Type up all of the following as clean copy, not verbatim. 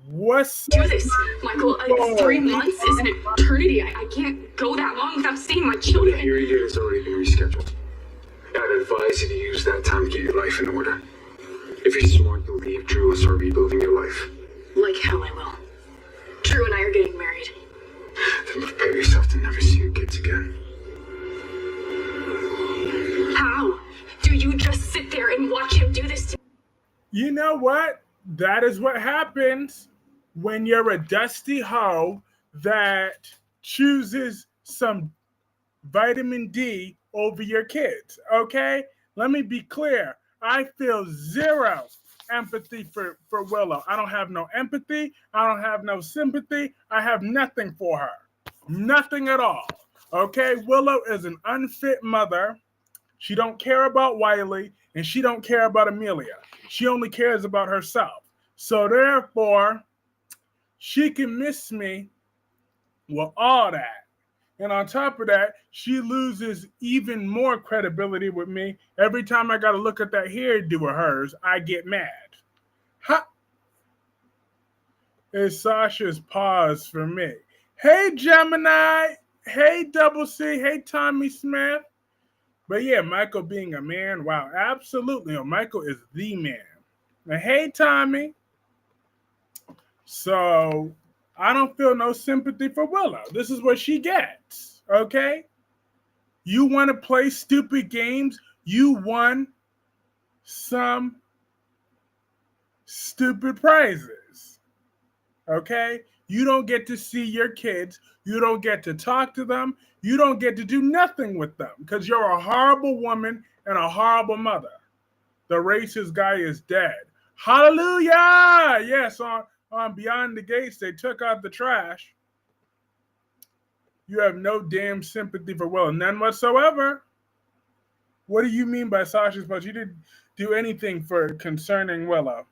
What's Do this, Michael. 3 months is an eternity. I can't go that long without seeing my The children. hearing date has already been rescheduled. I'd advise you to use that time to get your life in order. If you're smart, you'll leave Drew and start rebuilding your life. Like hell I will. Drew and I are getting married. Then prepare yourself to never see your kids again. How? Do you just sit there and watch him do this to me? You know what? That is what happens when you're a dusty hoe that chooses some vitamin D over your kids. Okay? Let me be clear. I feel zero empathy for Willow. I don't have no empathy. I don't have no sympathy. I have nothing for her. Nothing at all. Okay? Willow is an unfit mother. She don't care about Wiley and she don't care about Amelia. She only cares about herself. So therefore, she can miss me with all that. And on top of that, she loses even more credibility with me. Every time I got to look at that hairdo of hers, I get mad. Ha! It's Sasha's pause for me. Hey, Gemini. Hey, Double C. Hey, Tommy Smith. But yeah, Michael being a man, wow, absolutely. No, Michael is the man. Now, hey, Tommy. So I don't feel no sympathy for Willow. This is what she gets, okay? You want to play stupid games? You won some stupid prizes, okay? You don't get to see your kids. You don't get to talk to them. You don't get to do nothing with them because you're a horrible woman and a horrible mother. The racist guy is dead. Hallelujah! Yes, on Beyond the Gates, they took out the trash. You have no damn sympathy for Willow. None whatsoever. What do you mean by Sasha's punch? You didn't do anything for concerning Willow.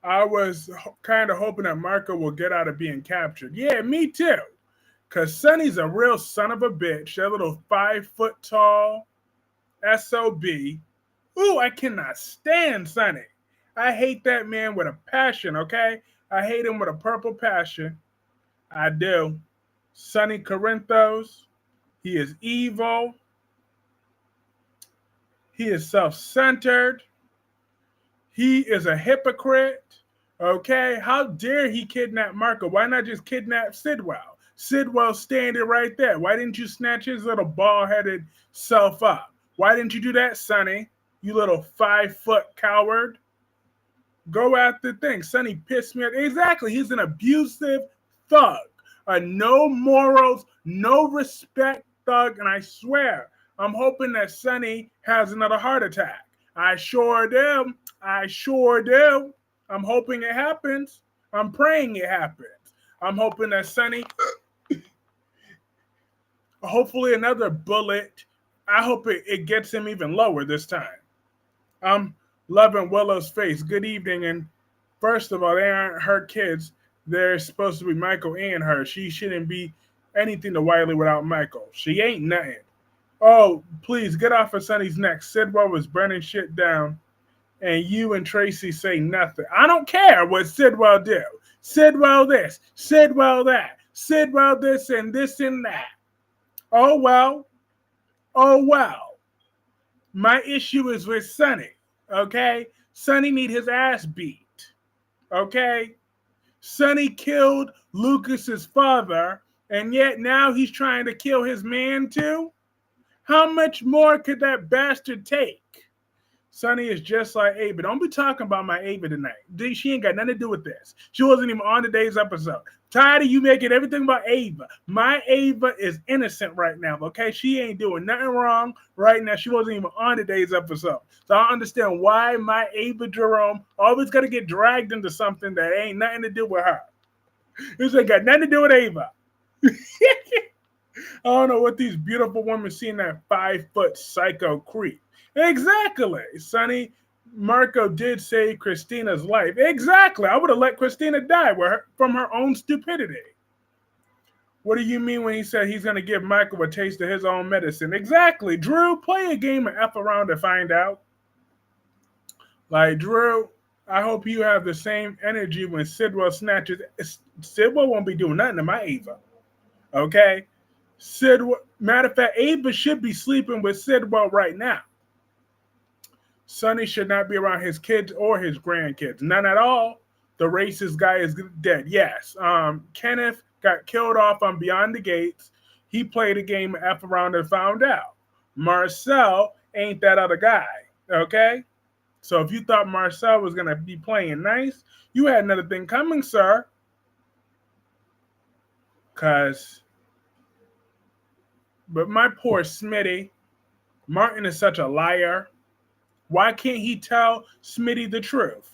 I was kind of hoping that Marco will get out of being captured. Yeah, me too. Because Sonny's a real son of a bitch. That little 5 foot tall SOB. Ooh, I cannot stand Sonny. I hate that man with a passion, okay? I hate him with a purple passion. I do. Sonny Corinthos. He is evil. He is self-centered. He is a hypocrite. Okay? How dare he kidnap Marco? Why not just kidnap Sidwell? Sidwell's standing right there. Why didn't you snatch his little bald-headed self up? Why didn't you do that, Sonny? You little 5 foot coward. Go after things. Sonny pissed me off. Exactly. He's an abusive thug. A no morals, no respect thug. And I swear, I'm hoping that Sonny has another heart attack. I sure do. I sure do. I'm hoping it happens. I'm praying it happens. I'm hoping that Sonny, hopefully another bullet. I hope it gets him even lower this time. I'm loving Willow's face. Good evening. And first of all, they aren't her kids. They're supposed to be Michael and her. She shouldn't be anything to Wiley without Michael. She ain't nothing. Oh, please get off of Sonny's neck. Sidwell was burning shit down. And you and Tracy say nothing. I don't care what Sidwell do. Sidwell this, Sidwell that, Sidwell this and that. Oh well. Oh well. My issue is with Sonny. Okay? Sonny need his ass beat. Okay? Sonny killed Lucas's father, and yet now he's trying to kill his man too? How much more could that bastard take? Sonny is just like Ava. Don't be talking about my Ava tonight. She ain't got nothing to do with this. She wasn't even on today's episode. Tired of you making everything about Ava. My Ava is innocent right now, okay? She ain't doing nothing wrong right now. She wasn't even on today's episode. So I don't understand why my Ava Jerome always got to get dragged into something that ain't nothing to do with her. This ain't got nothing to do with Ava. I don't know what these beautiful women see in that 5 foot psycho creep. Exactly. Sonny, Marco did save Kristina's life. Exactly. I would have let Kristina die from her own stupidity. What do you mean when he said he's going to give Michael a taste of his own medicine? Exactly. Drew, play a game of F around to find out. Like, Drew, I hope you have the same energy when Sidwell snatches. Sidwell won't be doing nothing to my Ava. Okay? Sidwell, matter of fact, Ava should be sleeping with Sidwell right now. Sonny should not be around his kids or his grandkids. None at all. The racist guy is dead. Yes. Kenneth got killed off on Beyond the Gates. He played a game F around and found out. Marcel ain't that other guy. Okay? So if you thought Marcel was going to be playing nice, you had another thing coming, sir. But my poor Smitty, Martin is such a liar. Why can't he tell Smitty the truth?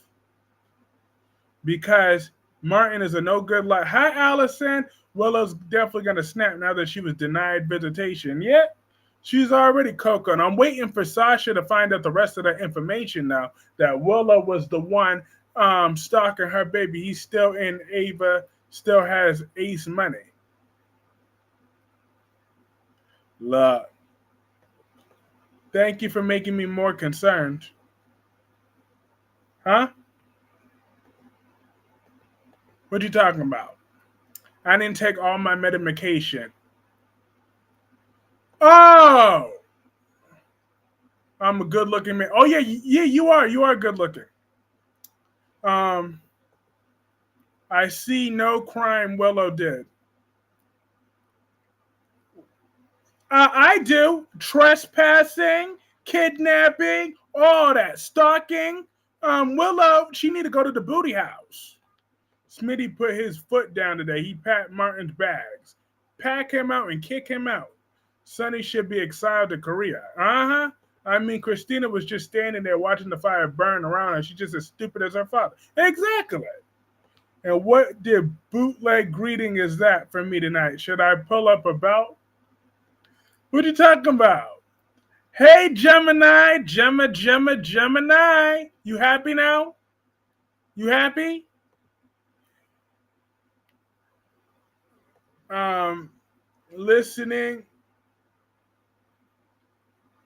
Because Martin is a no good liar. Hi, Allison. Willow's definitely going to snap now that she was denied visitation. Yeah, she's already cocoa. And I'm waiting for Sasha to find out the rest of the information now that Willow was the one stalking her baby. He's still in Ava, still has Ace money. Look. Thank you for making me more concerned. Huh? What you talking about? I didn't take all my medication. Oh! I'm a good-looking man. Oh, yeah, you are. You are good-looking. I see no crime Willow did. I do. Trespassing, kidnapping, all that. Stalking. Willow, she need to go to the booty house. Smitty put his foot down today. He packed Martin's bags. Pack him out and kick him out. Sonny should be exiled to Korea. Uh-huh. I mean, Kristina was just standing there watching the fire burn around her. She's just as stupid as her father. Exactly. And what the bootleg greeting is that for me tonight? Should I pull up a belt? What you talking about? Hey, Gemini, Gemini. You happy now? You happy? Listening.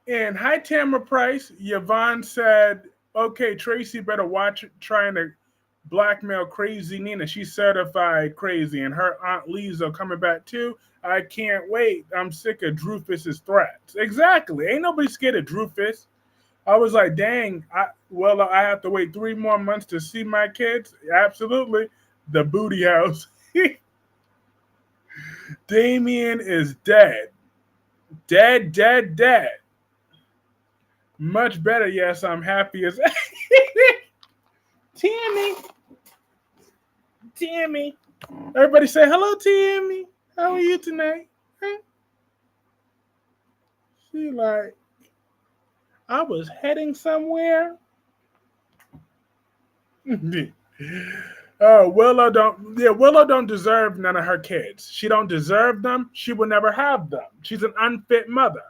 And hi, Tamara Price. Yvonne said, okay, Tracy better watch trying to blackmail crazy Nina. She's certified crazy. And her Aunt Lisa coming back too. I can't wait. I'm sick of Drufus's threats. Exactly. Ain't nobody scared of Drufus. I was like, dang, I have to wait 3 more months to see my kids? Absolutely. The booty house. Damien is dead. Dead. Much better. Yes, I'm happy as Tammy. Everybody say hello, Tammy. How are you tonight? Huh? She like, I was heading somewhere. Willow don't deserve none of her kids. She don't deserve them. She will never have them. She's an unfit mother.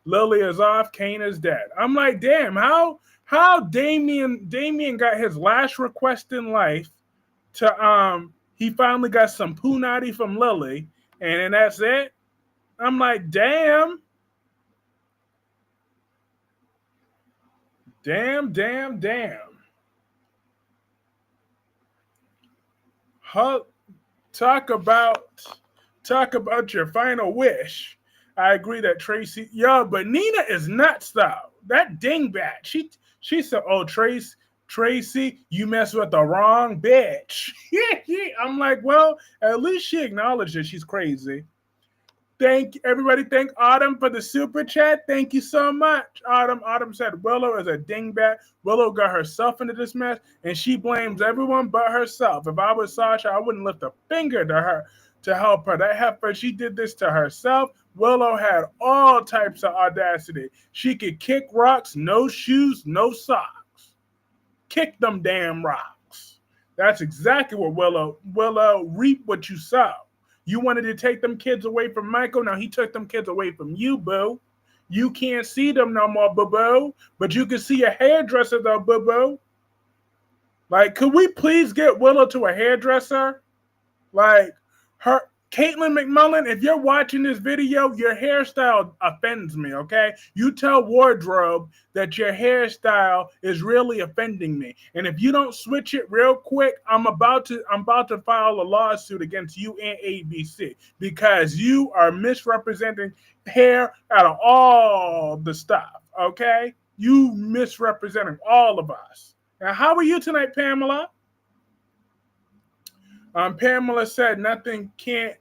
Lily is off. Kane is dead. I'm like, damn, how Damien got his last request in life to he finally got some punani from Lily, and then that's it. I'm like, damn. Talk about your final wish. I agree that Tracy, but Nina is nuts though. That dingbat. She said, "Oh, Tracy, you mess with the wrong bitch." I'm like, well, at least she acknowledged that she's crazy. Thank everybody. Thank Autumn for the super chat. Thank you so much, Autumn. Autumn said Willow is a dingbat. Willow got herself into this mess, and she blames everyone but herself. If I was Sasha, I wouldn't lift a finger to her to help her. That heifer, she did this to herself. Willow had all types of audacity. She could kick rocks, no shoes, no socks. Kick them damn rocks. That's exactly what Willow reap what you sow. You wanted to take them kids away from Michael. Now he took them kids away from you, boo. You can't see them no more, boo-boo. But you can see a hairdresser, though, boo-boo. Like, could we please get Willow to a hairdresser? Like, Caitlin McMullen, if you're watching this video, your hairstyle offends me, okay? You tell Wardrobe that your hairstyle is really offending me. And if you don't switch it real quick, I'm about to file a lawsuit against you and ABC because you are misrepresenting hair out of all the stuff, okay? You misrepresenting all of us. Now, how are you tonight, Pamela? Pamela said nothing can't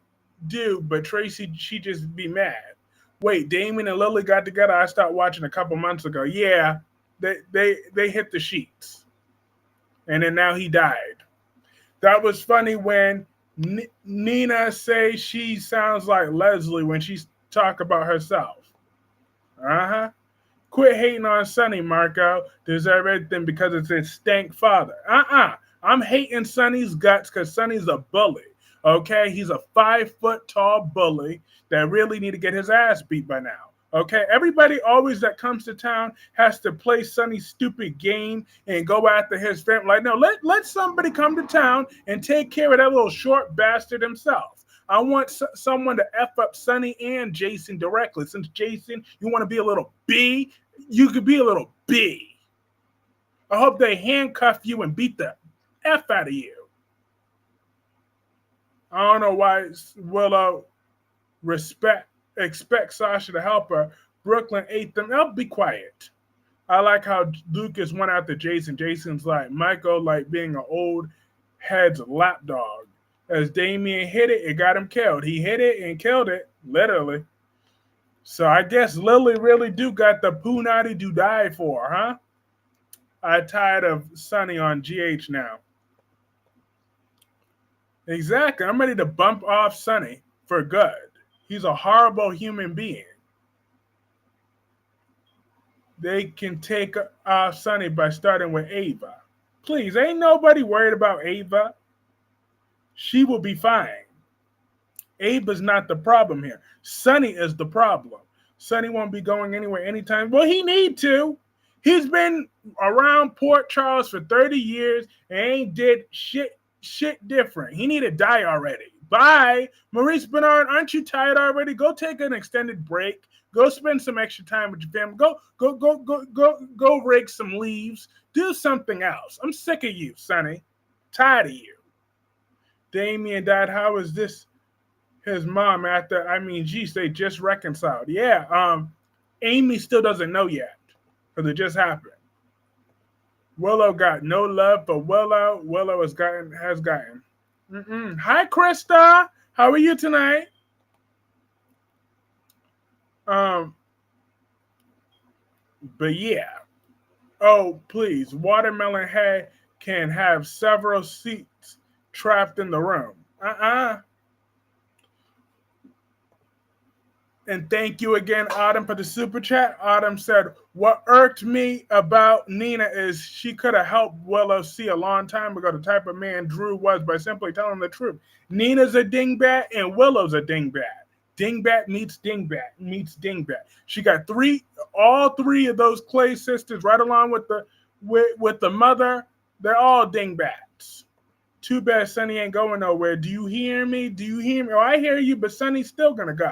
do, but Tracy, she just be mad. Wait, Damon and Lily got together. I stopped watching a couple months ago. Yeah, they hit the sheets, and then now he died. That was funny when Nina say she sounds like Leslie when she talk about herself. Quit hating on Sonny, Marco. Deserve everything because it's his stank father. I'm hating Sonny's guts because Sonny's a bully. Okay, he's a 5 foot tall bully that really need to get his ass beat by now. Okay, everybody always that comes to town has to play Sonny's stupid game and go after his family. Like, no, let somebody come to town and take care of that little short bastard himself. I want someone to F up Sonny and Jason directly. Since Jason, you want to be a little B, you could be a little B. I hope they handcuff you and beat the F out of you. I don't know why Willow expect Sasha to help her. Brooklyn ate them. I'll be quiet. I like how Lucas went after Jason. Jason's like Michael, like being an old head's lapdog. As Damien hit it, it got him killed. He hit it and killed it, literally. So I guess Lily really do got the Punani do die for, huh? I'm tired of Sonny on GH now. Exactly. I'm ready to bump off Sonny for good. He's a horrible human being. They can take off Sonny by starting with Ava. Please, ain't nobody worried about Ava. She will be fine. Ava's not the problem here. Sonny is the problem. Sonny won't be going anywhere anytime. Well, he need to. He's been around Port Charles for 30 years and ain't did shit different. He need to die already. Bye. Maurice Bernard, aren't you tired already? Go take an extended break. Go spend some extra time with your family. Go rake some leaves. Do something else. I'm sick of you, Sonny. Tired of you. Damien died. How is this his mom after, geez, they just reconciled. Yeah, Amy still doesn't know yet because it just happened. Willow got no love for Willow. Willow has gotten. Hi, Krista. How are you tonight? But yeah. Oh, please. Watermelon Head can have several seats trapped in the room. And thank you again, Autumn, for the super chat. Autumn said, what irked me about Nina is she could have helped Willow see a long time ago the type of man Drew was by simply telling the truth. Nina's a dingbat and Willow's a dingbat. Dingbat meets dingbat meets dingbat. She got all three of those Clay sisters right along with the mother. They're all dingbats. Too bad Sonny ain't going nowhere. Do you hear me? Do you hear me? Oh, I hear you, but Sonny's still going to go.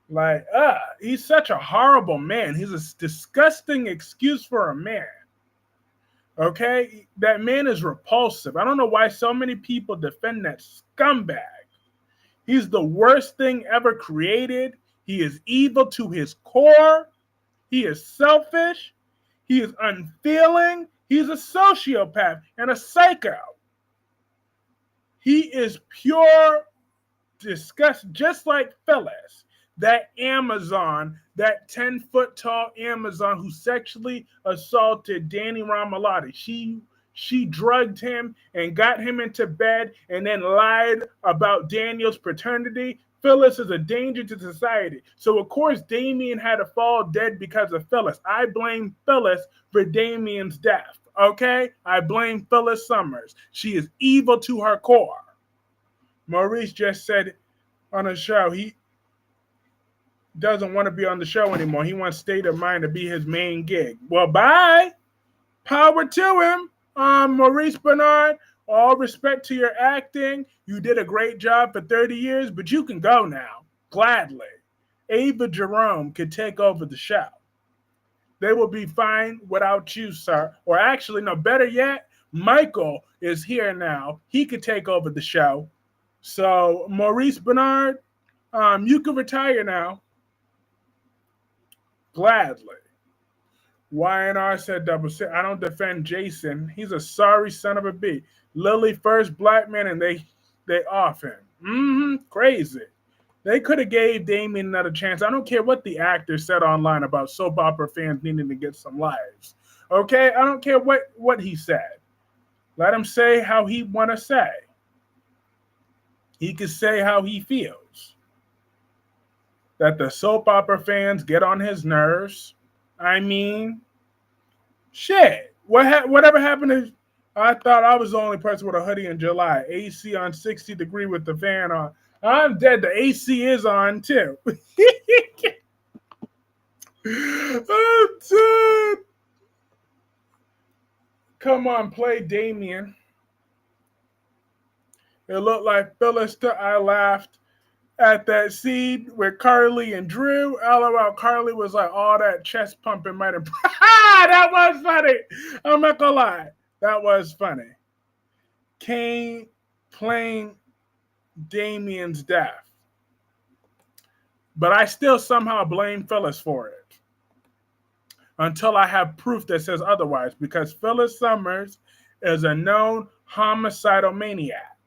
Like, he's such a horrible man. He's a disgusting excuse for a man. Okay? That man is repulsive. I don't know why so many people defend that scumbag. He's the worst thing ever created. He is evil to his core. He is selfish. He is unfeeling. He's a sociopath and a psycho. He is pure disgust, just like Phyllis. That Amazon, that 10-foot tall Amazon who sexually assaulted Danny Ramalotti. She drugged him and got him into bed and then lied about Daniel's paternity. Phyllis is a danger to society. So, of course, Damien had to fall dead because of Phyllis. I blame Phyllis for Damien's death, okay? I blame Phyllis Summers. She is evil to her core. Maurice just said on a show, he doesn't want to be on the show anymore. He wants State of Mind to be his main gig. Well, bye. Power to him. Maurice Bernard, All respect to your acting. You did a great job for 30 years, but you can go now. Gladly. Ava Jerome could take over the show. They will be fine without you, sir. Or actually, no, better yet, Michael is here now. He could take over the show. So, Maurice Bernard, you can retire now. Gladly. YNR said double six. I don't defend Jason. He's a sorry son of a b. Lily first black man and they off him. Crazy. They could have gave Damien another chance. I don't care what the actor said online about soap opera fans needing to get some lives. Okay? I don't care what he said. Let him say how he want to say. He could say how he feels. That the soap opera fans get on his nerves. I mean, shit. Whatever happened to... I thought I was the only person with a hoodie in July. AC on 60 degree with the fan on. I'm dead. The AC is on, too. I'm dead. Come on, play Damien. It looked like Phyllis. I laughed at that scene with Carly and Drew. LOL, Carly was like, all that chest pumping might have... That was funny. I'm not gonna lie. That was funny. Kane playing Damien's death. But I still somehow blame Phyllis for it. Until I have proof that says otherwise. Because Phyllis Summers is a known homicidal maniac.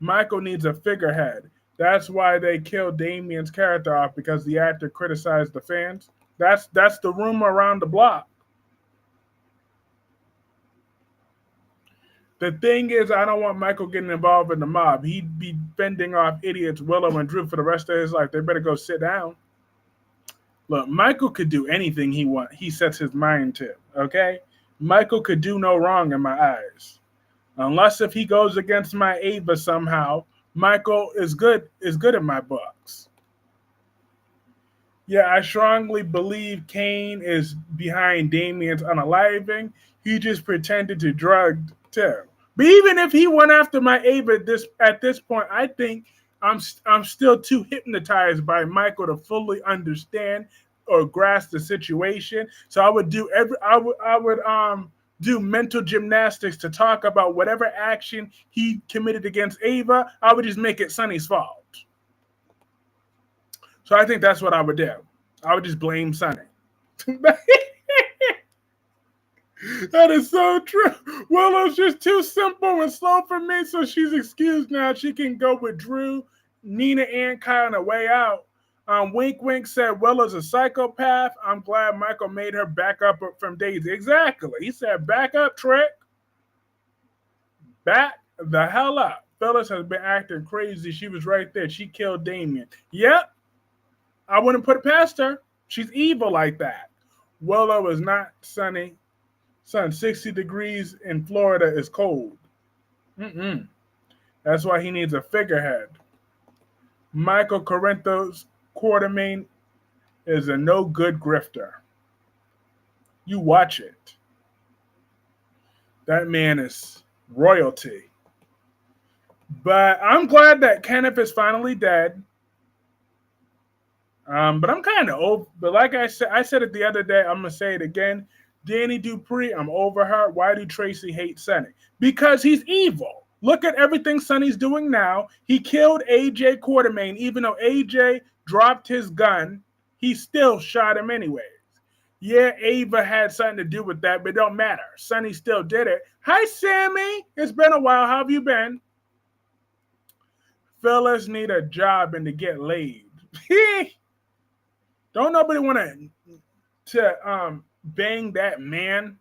Michael needs a figurehead. That's why they killed Damien's character off, because the actor criticized the fans. That's the rumor around the block. The thing is, I don't want Michael getting involved in the mob. He'd be fending off idiots Willow and Drew for the rest of his life. They better go sit down. Look, Michael could do anything he sets his mind to, okay? Michael could do no wrong in my eyes. Unless if he goes against my Ava somehow, Michael is good in my books. Yeah, I strongly believe Kane is behind Damien's unaliving. He just pretended to drug too. But even if he went after my Ava at this point, I think I'm still too hypnotized by Michael to fully understand or grasp the situation. So I would do do mental gymnastics to talk about whatever action he committed against Ava. I would just make it Sonny's fault. So I think that's what I would do. I would just blame Sonny. That is so true. Willow's just too simple and slow for me, so she's excused now. She can go with Drew, Nina, and Kyle on the way out. Wink Wink said Willow's a psychopath. I'm glad Michael made her back up from Daisy. Exactly. He said, back up, Trick. Back the hell up. Phyllis has been acting crazy. She was right there. She killed Damien. Yep. I wouldn't put it past her. She's evil like that. Willow is not sunny. Son, 60 degrees in Florida is cold. That's why he needs a figurehead. Michael Corinthos Quartermain is a no good grifter. You watch it. That man is royalty. But I'm glad that Kenneth is finally dead. But I'm kind of over. But like I said it the other day, I'm going to say it again. Danny Dupree, I'm over her. Why do Tracy hate Sonny? Because he's evil. Look at everything Sonny's doing now. He killed AJ Quartermain. Even though AJ dropped his gun, he still shot him anyways. Yeah, Ava had something to do with that, but it don't matter. Sonny still did it. Hi, Sammy. It's been a while. How have you been? Fellas need a job and to get laid. Don't nobody want to bang that man-looking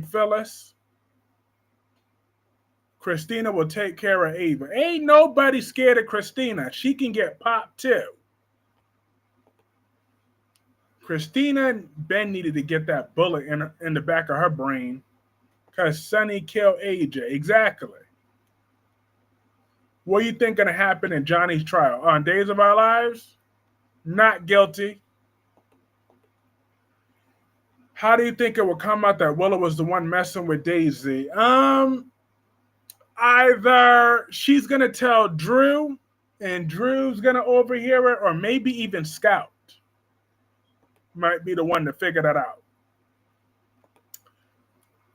Phyllis. Kristina will take care of Ava. Ain't nobody scared of Kristina. She can get popped too. Kristina and Ben needed to get that bullet in the back of her brain because Sonny killed AJ. Exactly. What do you think going to happen in Johnny's trial? On Days of Our Lives? Not guilty. How do you think it will come out that Willow was the one messing with Daisy? Either she's going to tell Drew and Drew's going to overhear it, or maybe even Scout might be the one to figure that out.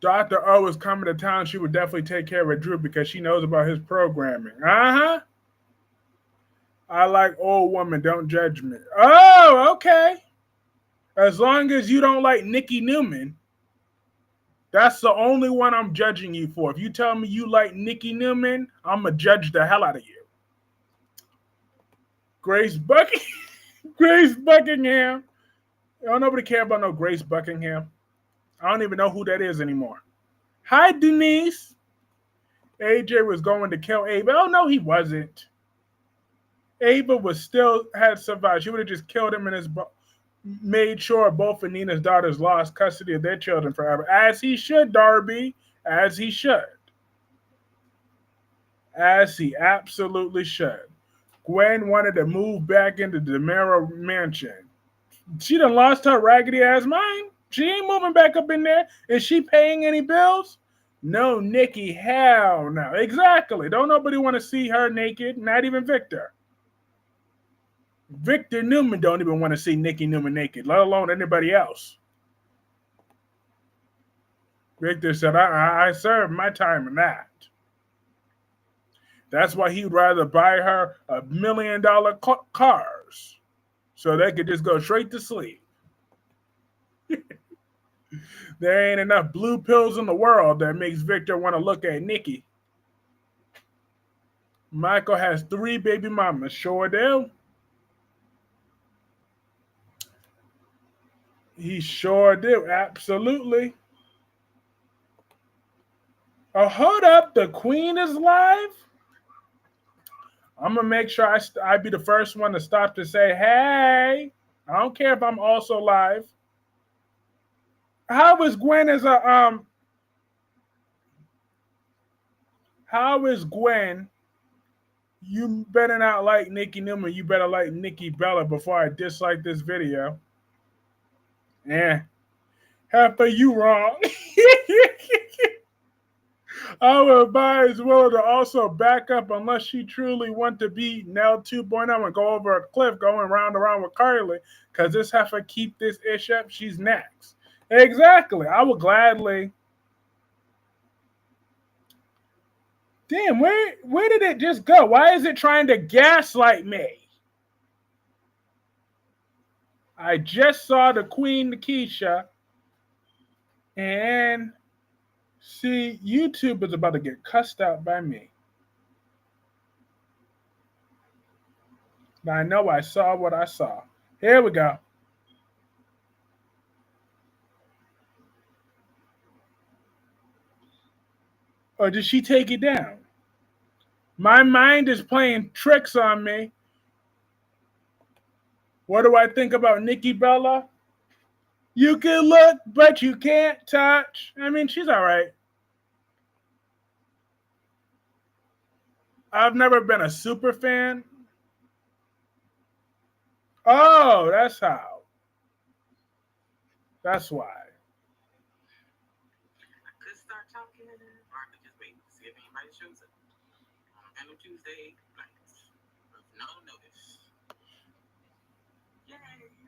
Dr. O is coming to town. She would definitely take care of Drew because she knows about his programming. Uh-huh. I like old women. Don't judge me. Oh, okay. As long as you don't like Nikki Newman, that's the only one I'm judging you for. If you tell me you like Nikki Newman, I'm going to judge the hell out of you. Grace Buckingham. Don't nobody care about no Grace Buckingham. I don't even know who that is anymore. Hi, Denise. AJ was going to kill Ava. Oh, no, he wasn't. Ava had survived. She would have just killed him and made sure both of Nina's daughters lost custody of their children forever. As he should, Darby. As he should. As he absolutely should. Gwen wanted to move back into the Demero mansion. She done lost her raggedy ass mind. She ain't moving back up in there. Is she paying any bills? No, Nikki, hell no. Exactly. Don't nobody want to see her naked, not even Victor. Victor Newman don't even want to see Nikki Newman naked, let alone anybody else. Victor said, I served my time in that. That's why he'd rather buy her $1 million cars so they could just go straight to sleep. There ain't enough blue pills in the world that makes Victor want to look at Nikki. Michael has 3 baby mamas. Sure do. He sure do. Absolutely. Oh, hold up. The Queen is live? I'm going to make sure I be the first one to stop to say, hey. I don't care if I'm also live. How is Gwen How is Gwen? You better not like Nikki Newman. You better like Nikki Bella before I dislike this video. Yeah. Half of you wrong. I would advise Willow to also back up unless she truly want to be Nell 2.0 and go over a cliff going round and round with Carly, because this heifer keep this ish up. She's next. Exactly. I would gladly. Damn, where did it just go? Why is it trying to gaslight me? I just saw the Queen Nikisha, and see, YouTube is about to get cussed out by me. I know I saw what I saw. Here we go. Or did she take it down? My mind is playing tricks on me. What do I think about Nikki Bella? You can look, but you can't touch. I mean, she's all right. I've never been a super fan. Oh, that's how. That's why. I could start talking, or I could just wait to see if anybody shows up. On a Tuesday nights. With no notice. Yay,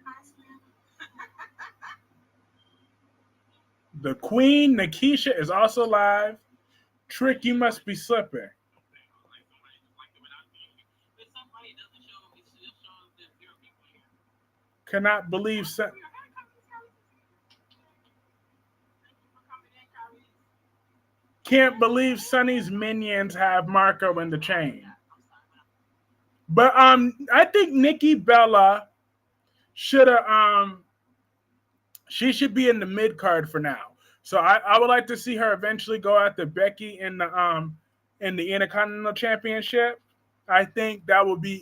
hi, Slim. The Queen Nikisha is also live. Trick, you must be slipping. Cannot believe Can't believe Sonny's minions have Marco in the chain. But I think Nikki Bella should have she should be in the mid card for now. So I would like to see her eventually go after Becky in the Intercontinental Championship. I think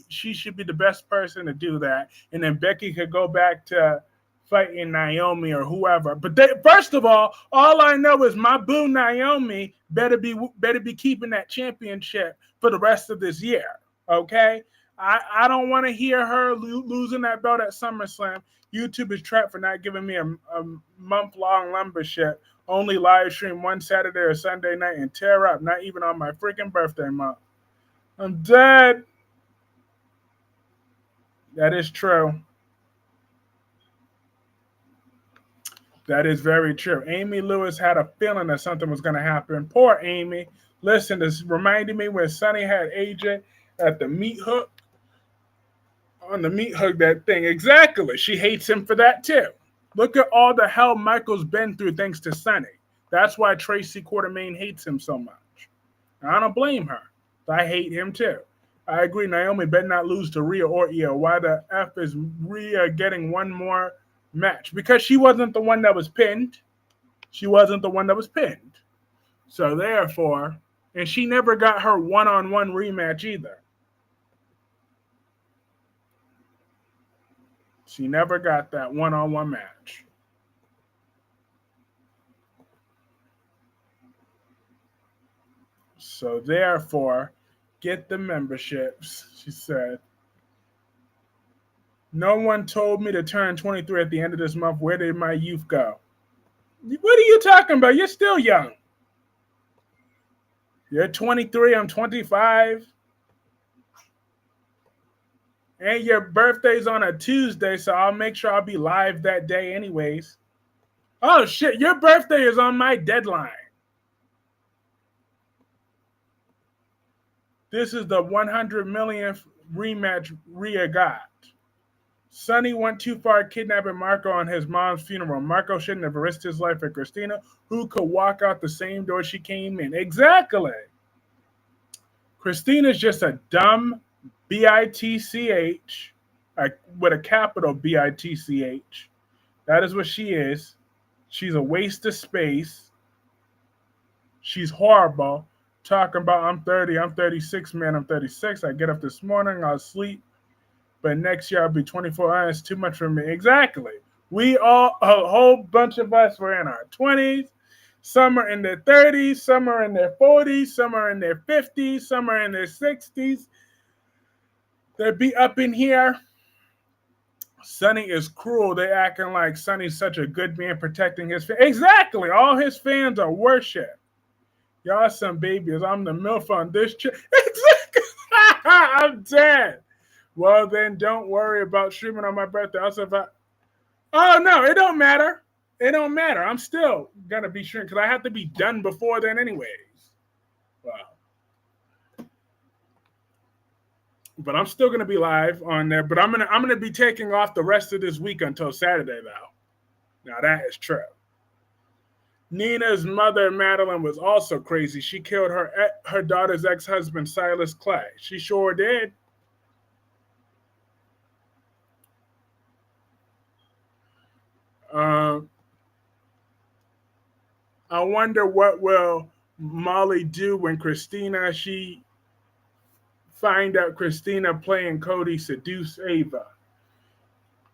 she should be the best person to do that. And then Becky could go back to fighting Naomi or whoever. But first of all I know is my boo Naomi better be keeping that championship for the rest of this year. Okay? I don't want to hear her losing that belt at SummerSlam. YouTube is trapped for not giving me a month-long membership Only live stream one Saturday or Sunday night and tear up. Not even on my freaking birthday month. I'm dead. That is true. That is very true. Amy Lewis had a feeling that something was going to happen. Poor Amy. Listen, this reminded me when Sonny had AJ at the meat hook. On the meat hook, that thing. Exactly. She hates him for that too. Look at all the hell Michael's been through thanks to Sonny. That's why Tracy Quartermain hates him so much. I don't blame her. I hate him too. I agree. Naomi better not lose to Rhea or Io. Why the F is Rhea getting one more match? Because she wasn't the one that was pinned. She wasn't the one that was pinned. So therefore, and she never got her one-on-one rematch either. She never got that one-on-one match. So therefore, get the memberships, she said. No one told me to turn 23 at the end of this month. Where did my youth go? What are you talking about? You're still young. You're 23, I'm 25. And your birthday's on a Tuesday, so I'll make sure I'll be live that day anyways. Oh, shit, your birthday is on my deadline. This is the 100 millionth rematch Rhea got. Sonny went too far kidnapping Marco on his mom's funeral. Marco shouldn't have risked his life for Kristina, who could walk out the same door she came in. Exactly. Kristina's just a dumb bitch, with a capital bitch. That is what she is. She's a waste of space. She's horrible. Talking about I'm 30, I'm 36, man, I'm 36. I get up this morning, I'll sleep. But next year I'll be 24 hours. Too much for me. Exactly. We all, a whole bunch of us were in our 20s. Some are in their 30s. Some are in their 40s. Some are in their 50s. Some are in their 60s. They'll be up in here. Sonny is cruel. They acting like Sonny's such a good man protecting his fans. Exactly. All his fans are worship. Y'all some babies. I'm the MILF on this chick. Exactly. I'm dead. Well, then don't worry about streaming on my birthday. Also, oh, no, it don't matter. It don't matter. I'm still going to be streaming because I have to be done before then anyways. Wow. But I'm still going to be live on there. But I'm gonna be taking off the rest of this week until Saturday, though. Now, that is true. Nina's mother, Madeline, was also crazy. She killed her daughter's ex-husband, Silas Clay. She sure did. I wonder what will Molly do when she find out Kristina playing Cody seduced Ava.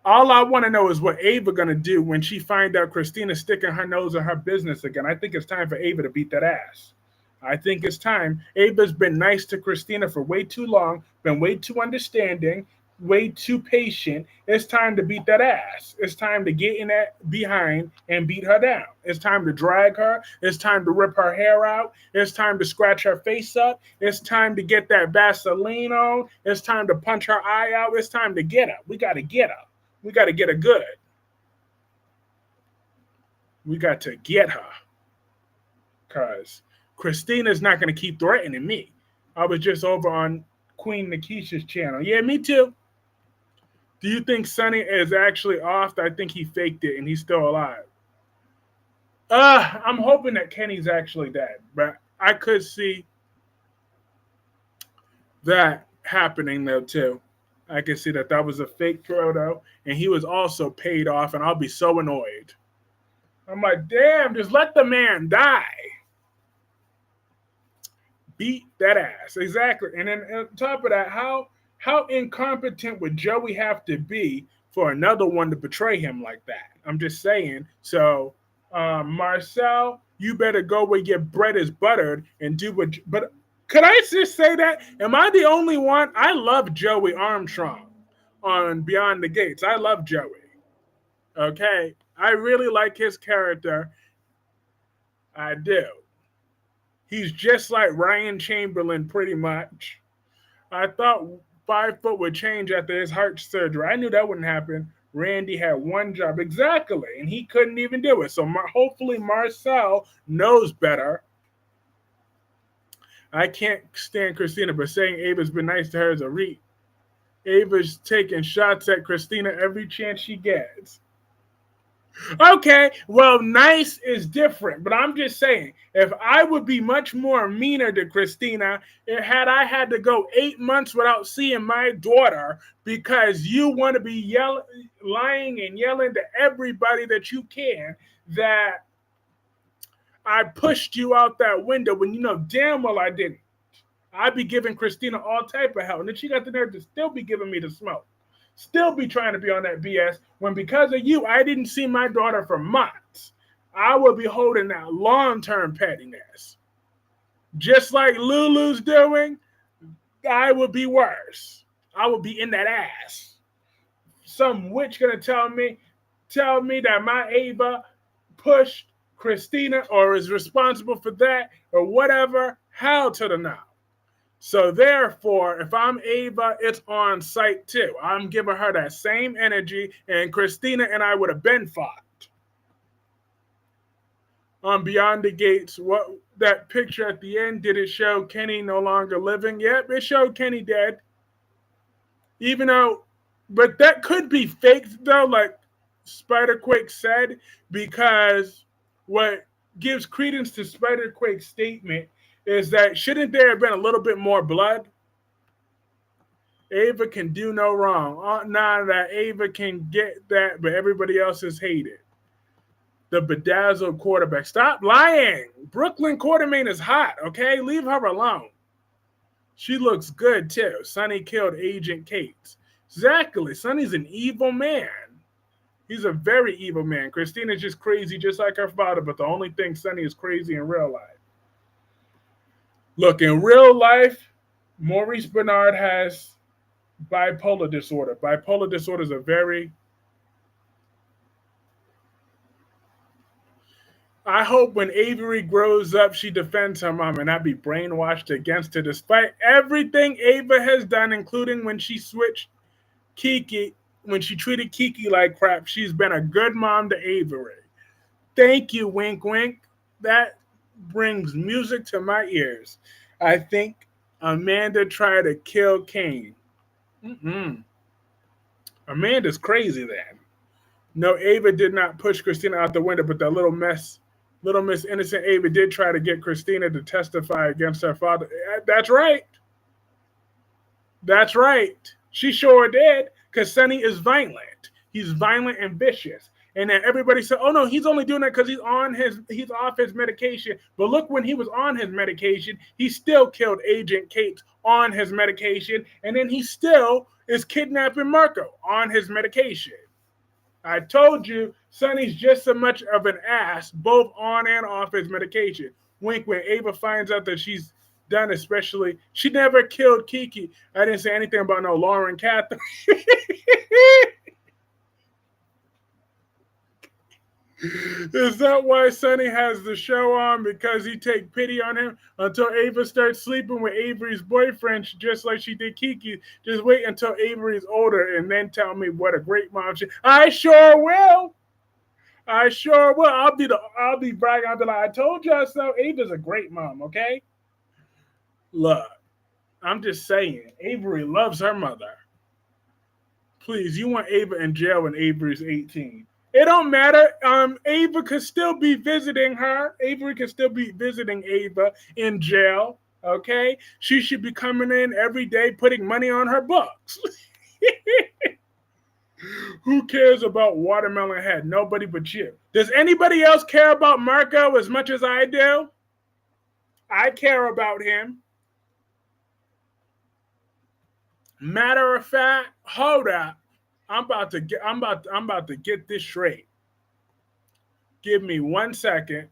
All I want to know is what Ava going to do when she find out Kristina sticking her nose in her business again. I think it's time for Ava to beat that ass. I think it's time. Ava's been nice to Kristina for way too long, been way too understanding, way too patient. It's time to beat that ass. It's time to get in that behind and beat her down. It's time to drag her. It's time to rip her hair out. It's time to scratch her face up. It's time to get that Vaseline on. It's time to punch her eye out. It's time to get her. We got to get her. We got to get her good. We got to get her. Because Kristina's not going to keep threatening me. I was just over on Queen Nikisha's channel. Yeah, me too. Do you think Sonny is actually off? I think he faked it and he's still alive. I'm hoping that Kenny's actually dead. But I could see that happening, though, too. I can see that was a fake photo, and he was also paid off, and I'll be so annoyed. I'm like, damn, just let the man die. Beat that ass. Exactly. And then on top of that, how incompetent would Joey have to be for another one to betray him like that? I'm just saying. So, Marcel, you better go where your bread is buttered and do what... But could I just say that? Am I the only one? I love Joey Armstrong on Beyond the Gates. I love Joey. Okay? I really like his character. I do. He's just like Ryan Chamberlain, pretty much. I thought 5 foot would change after his heart surgery. I knew that wouldn't happen. Randy had one job exactly, and he couldn't even do it. So hopefully Marcel knows better. I can't stand Kristina, but saying Ava's been nice to her is a reach. Ava's taking shots at Kristina every chance she gets. Okay, well, nice is different, but I'm just saying, if I would be much more meaner to Kristina, had I had to go 8 months without seeing my daughter because you want to be lying and yelling to everybody that you can that I pushed you out that window when you know damn well I didn't. I'd be giving Kristina all type of hell, and then she got the nerve to still be giving me the smoke. Still be trying to be on that BS when because of you, I didn't see my daughter for months. I will be holding that long-term pettiness. Just like Lulu's doing, I would be worse. I would be in that ass. Some witch gonna tell me that my Ava pushed Kristina or is responsible for that or whatever. Hell to the no. So therefore, if I'm Ava, it's on site too. I'm giving her that same energy, and Kristina and I would have been fought. On Beyond the Gates, what that picture at the end, did it show Kenny no longer living? Yep, it showed Kenny dead. Even though, but that could be faked though, like Spiderquake said, because what gives credence to Spiderquake's statement is that shouldn't there have been a little bit more blood? Ava can do no wrong. Now that Ava can get that, but everybody else is hated. The bedazzled quarterback. Stop lying. Brooklyn Quartermain is hot, okay? Leave her alone. She looks good, too. Sonny killed Agent Kate. Exactly. Sonny's an evil man. He's a very evil man. Kristina's just crazy, just like her father, but the only thing Sonny is crazy in real life. Look, in real life, Maurice Bernard has bipolar disorder. Bipolar disorder is a very... I hope when Avery grows up, she defends her mom and not be brainwashed against her, despite everything Ava has done, including when she switched Kiki, when she treated Kiki like crap. She's been a good mom to Avery. Thank you, wink, wink. That brings music to my ears. I think Amanda tried to kill Kane. Amanda's crazy then. No, Ava did not push Kristina out the window, but that little Miss Innocent Ava did try to get Kristina to testify against her father. That's right. That's right. She sure did, because Sonny is violent. He's violent and vicious. And then everybody said, oh no, he's only doing that because he's off his medication. But look, when he was on his medication, he still killed Agent Kate on his medication. And then he still is kidnapping Marco on his medication. I told you, Sonny's just so much of an ass, both on and off his medication. Wink, when Ava finds out that she's done, especially, she never killed Kiki. I didn't say anything about no Lauren Catherine. Is that why Sonny has the show on? Because he take pity on him until Ava starts sleeping with Avery's boyfriend, just like she did Kiki. Just wait until Avery's older and then tell me what a great mom she. I sure will. I sure will. I'll be bragging. I'll be like, I told y'all so. Ava's a great mom, okay? Look, I'm just saying, Avery loves her mother. Please, you want Ava in jail when Avery's 18. It don't matter. Ava could still be visiting her. Avery could still be visiting Ava in jail. Okay? She should be coming in every day putting money on her books. Who cares about Watermelon Head? Nobody but you. Does anybody else care about Marco as much as I do? I care about him. Matter of fact, hold up. I'm about to get this straight. Give me 1 second.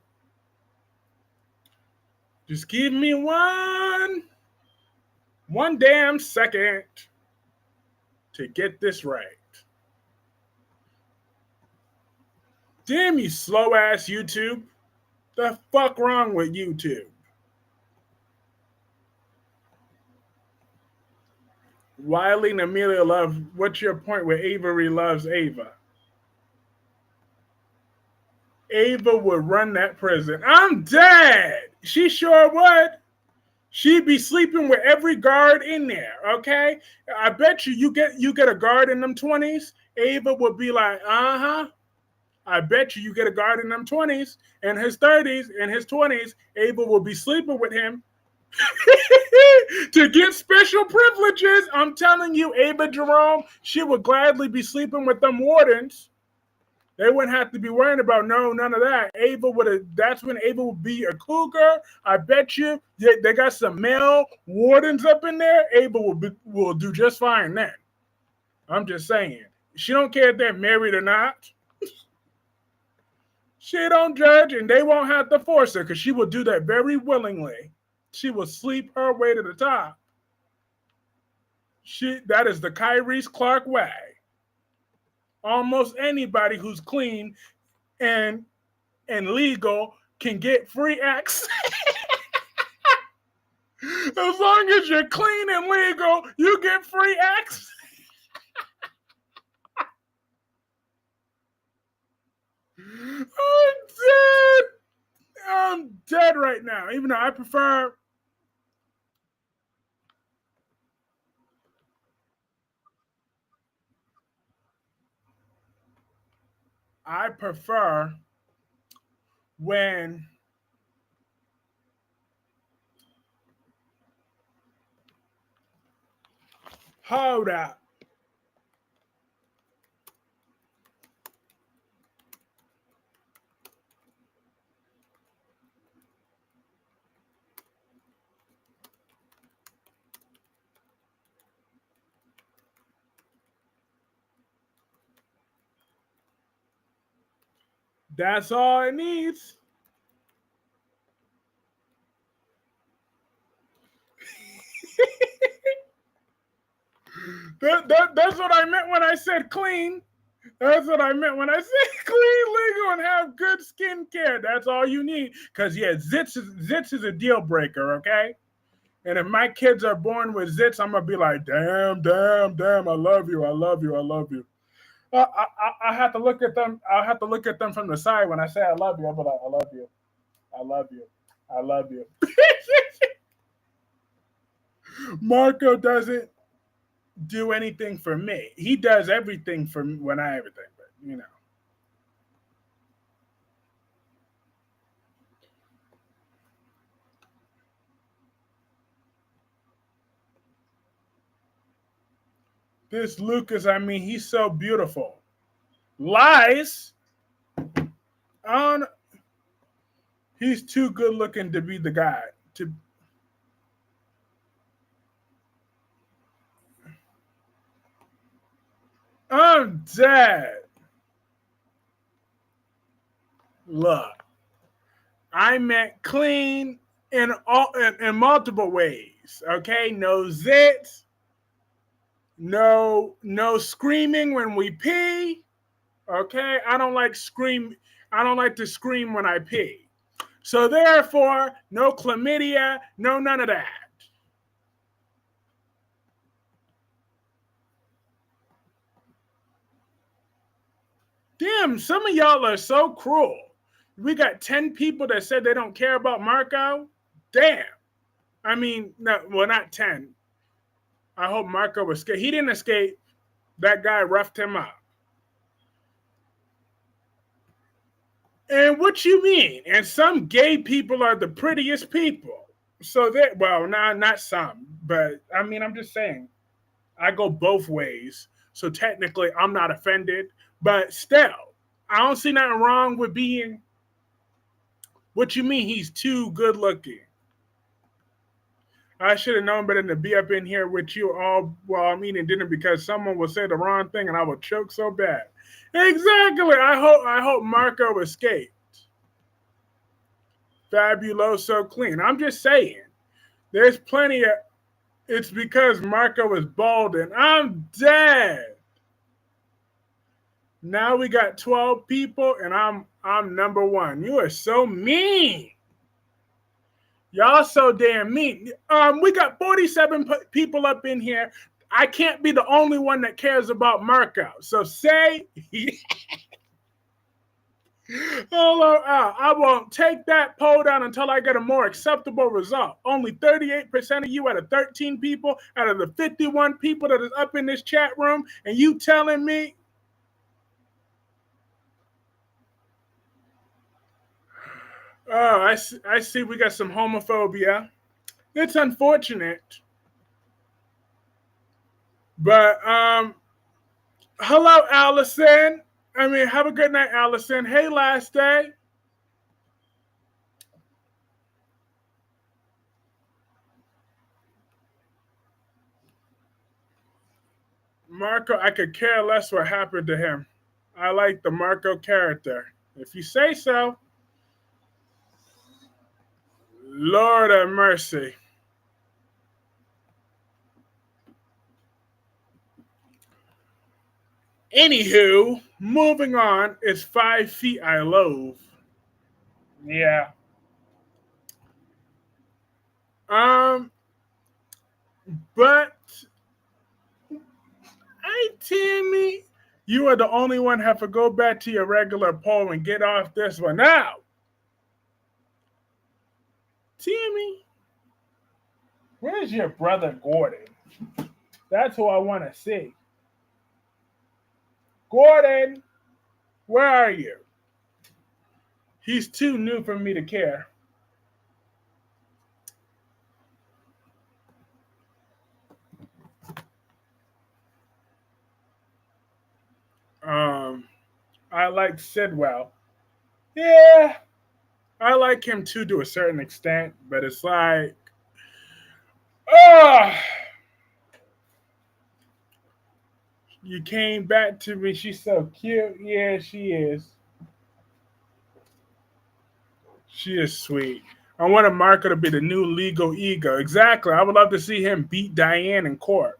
Just give me one damn second to get this right. Damn you slow ass YouTube. The fuck wrong with YouTube? Wiley and Amelia love. What's your point where Avery loves Ava? Ava would run that prison. I'm dead. She sure would. She'd be sleeping with every guard in there. Okay, I bet you get a guard in them 20s. Ava would be like, I bet you get a guard in them 20s, in his 30s, in his 20s. Ava will be sleeping with him to get special privileges. I'm telling you, Ava Jerome, she would gladly be sleeping with them wardens. They wouldn't have to be worrying about none of that. Ava would have. That's when Ava would be a cougar. I bet you they got some male wardens up in there. Ava will do just fine then. I'm just saying. She don't care if they're married or not. She don't judge, and they won't have to force her because she will do that very willingly. She will sleep her way to the top. That is the Kyreese Clarke way. Almost anybody who's clean and legal can get free access. As long as you're clean and legal, you get free access. I'm dead right now. Even though I prefer when hold up. That's all it needs. That's what I meant when I said clean. That's what I meant when I said clean, legal, and have good skin care. That's all you need. Because, yeah, zits is a deal breaker, okay? And if my kids are born with zits, I'm going to be like, damn, I love you. I have to look at them. I'll have to look at them from the side when I say I love you. I'll be like, I love you. Marco doesn't do anything for me. He does everything for me but you know. This Lucas, he's so beautiful. Lies. He's too good looking to be the guy. I'm dead. Look, I meant clean in multiple ways. Okay, no zits, no screaming when we pee. Okay, I don't like to scream when I pee. So therefore, no chlamydia, no none of that. Damn, some of y'all are so cruel. We got 10 people that said they don't care about Marco. Damn. Not 10. I hope Marco escaped. He didn't escape. That guy roughed him up. And what you mean? And some gay people are the prettiest people. So not some, but I'm just saying. I go both ways. So technically, I'm not offended. But still, I don't see nothing wrong with being. What you mean he's too good looking? I should have known better than to be up in here with you all while I'm eating dinner because someone will say the wrong thing and I will choke so bad. Exactly. I hope Marco escaped. Fabuloso clean. I'm just saying. There's plenty of. It's because Marco is bald and I'm dead. Now we got 12 people and I'm I'm number one. You are so mean. Y'all so damn mean. We got 47 people up in here. I can't be the only one that cares about Marco. So say, hello, Al. I won't take that poll down until I get a more acceptable result. Only 38% of you out of 13 people, out of the 51 people that is up in this chat room, and you telling me? Oh, I see we got some homophobia. It's unfortunate. But hello, Allison. I mean, have a good night, Allison. Hey, last day. Marco, I could care less what happened to him. I like the Marco character. If you say so. Lord have mercy. Anywho, moving on. It's 5 feet I loathe. Yeah. Um, but hey, Timmy, you are the only one have to go back to your regular poll and get off this one now. Timmy, where's your brother Gordon? That's who I want to see. Gordon, where are you? He's too new for me to care. I like Sidwell. Yeah, I like him too to a certain extent, but it's like, oh, you came back to me. She's so cute. Yeah, she is. She is sweet. I want Marco to be the new legal ego. Exactly. I would love to see him beat Diane in court.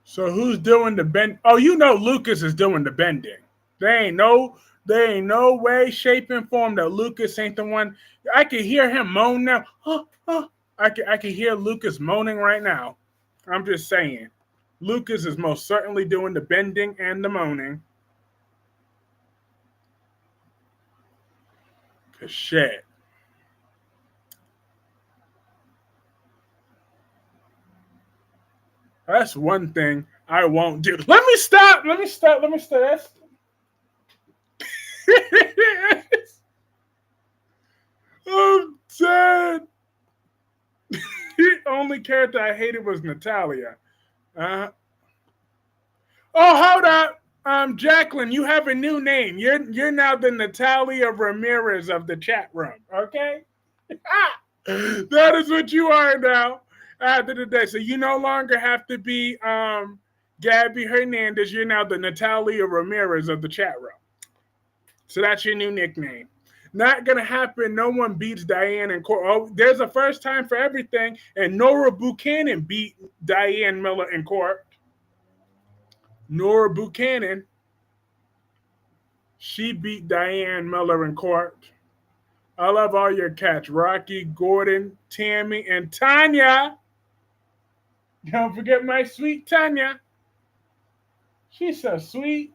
So who's doing the bend? Oh, you know Lucas is doing the bending. There ain't no way, shape, and form that Lucas ain't the one. I can hear him moan now. I can hear Lucas moaning right now. I'm just saying. Lucas is most certainly doing the bending and the moaning. Cause shit. That's one thing I won't do. Let me stop. That's I'm dead. The only character I hated was Natalia. Uh, oh, hold up. Jacqueline, you have a new name. You're now the Natalia Ramirez of the chat room. Okay? That is what you are now after the day. So you no longer have to be Gabby Hernandez. You're now the Natalia Ramirez of the chat room. So that's your new nickname. Not gonna happen. No one beats Diane in court. Oh, there's a first time for everything, and Nora Buchanan beat Diane Miller in court. Nora Buchanan, she beat Diane Miller in court. I love all your cats: Rocky, Gordon, Tammy, and Tanya. Don't forget my sweet Tanya. She's so sweet.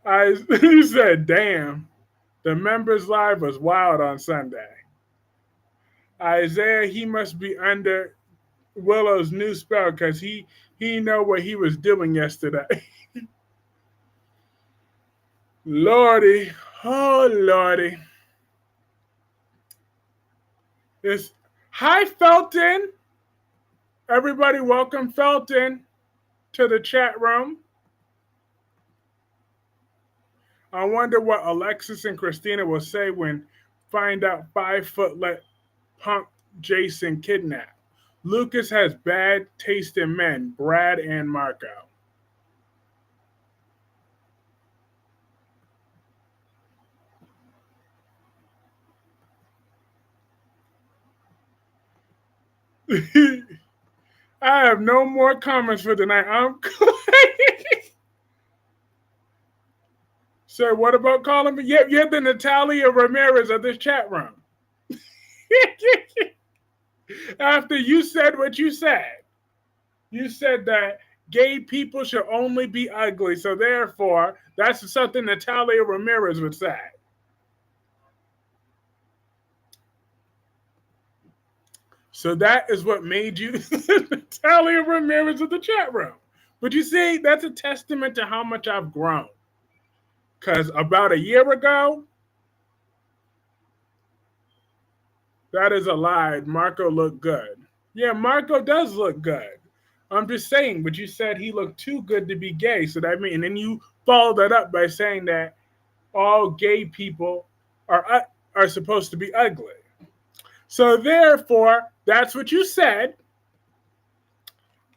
You said, "Damn." The members live was wild on Sunday. Isaiah, he must be under Willow's new spell because he know what he was doing yesterday. Lordy, oh Lordy. This hi Felton. Everybody welcome Felton to the chat room. I wonder what Alexis and Kristina will say when find out 5 foot let punk Jason kidnap. Lucas has bad taste in men, Brad and Marco. I have no more comments for tonight. Sir, what about calling me? Yep, you're the Natalia Ramirez of this chat room. After you said what you said that gay people should only be ugly. So therefore, that's something Natalia Ramirez would say. So that is what made you Natalia Ramirez of the chat room. But you see, that's a testament to how much I've grown. Because about a year ago, that is a lie. Marco looked good. Yeah, Marco does look good. I'm just saying, but you said he looked too good to be gay. So that means, and then you followed that up by saying that all gay people are supposed to be ugly. So therefore, that's what you said.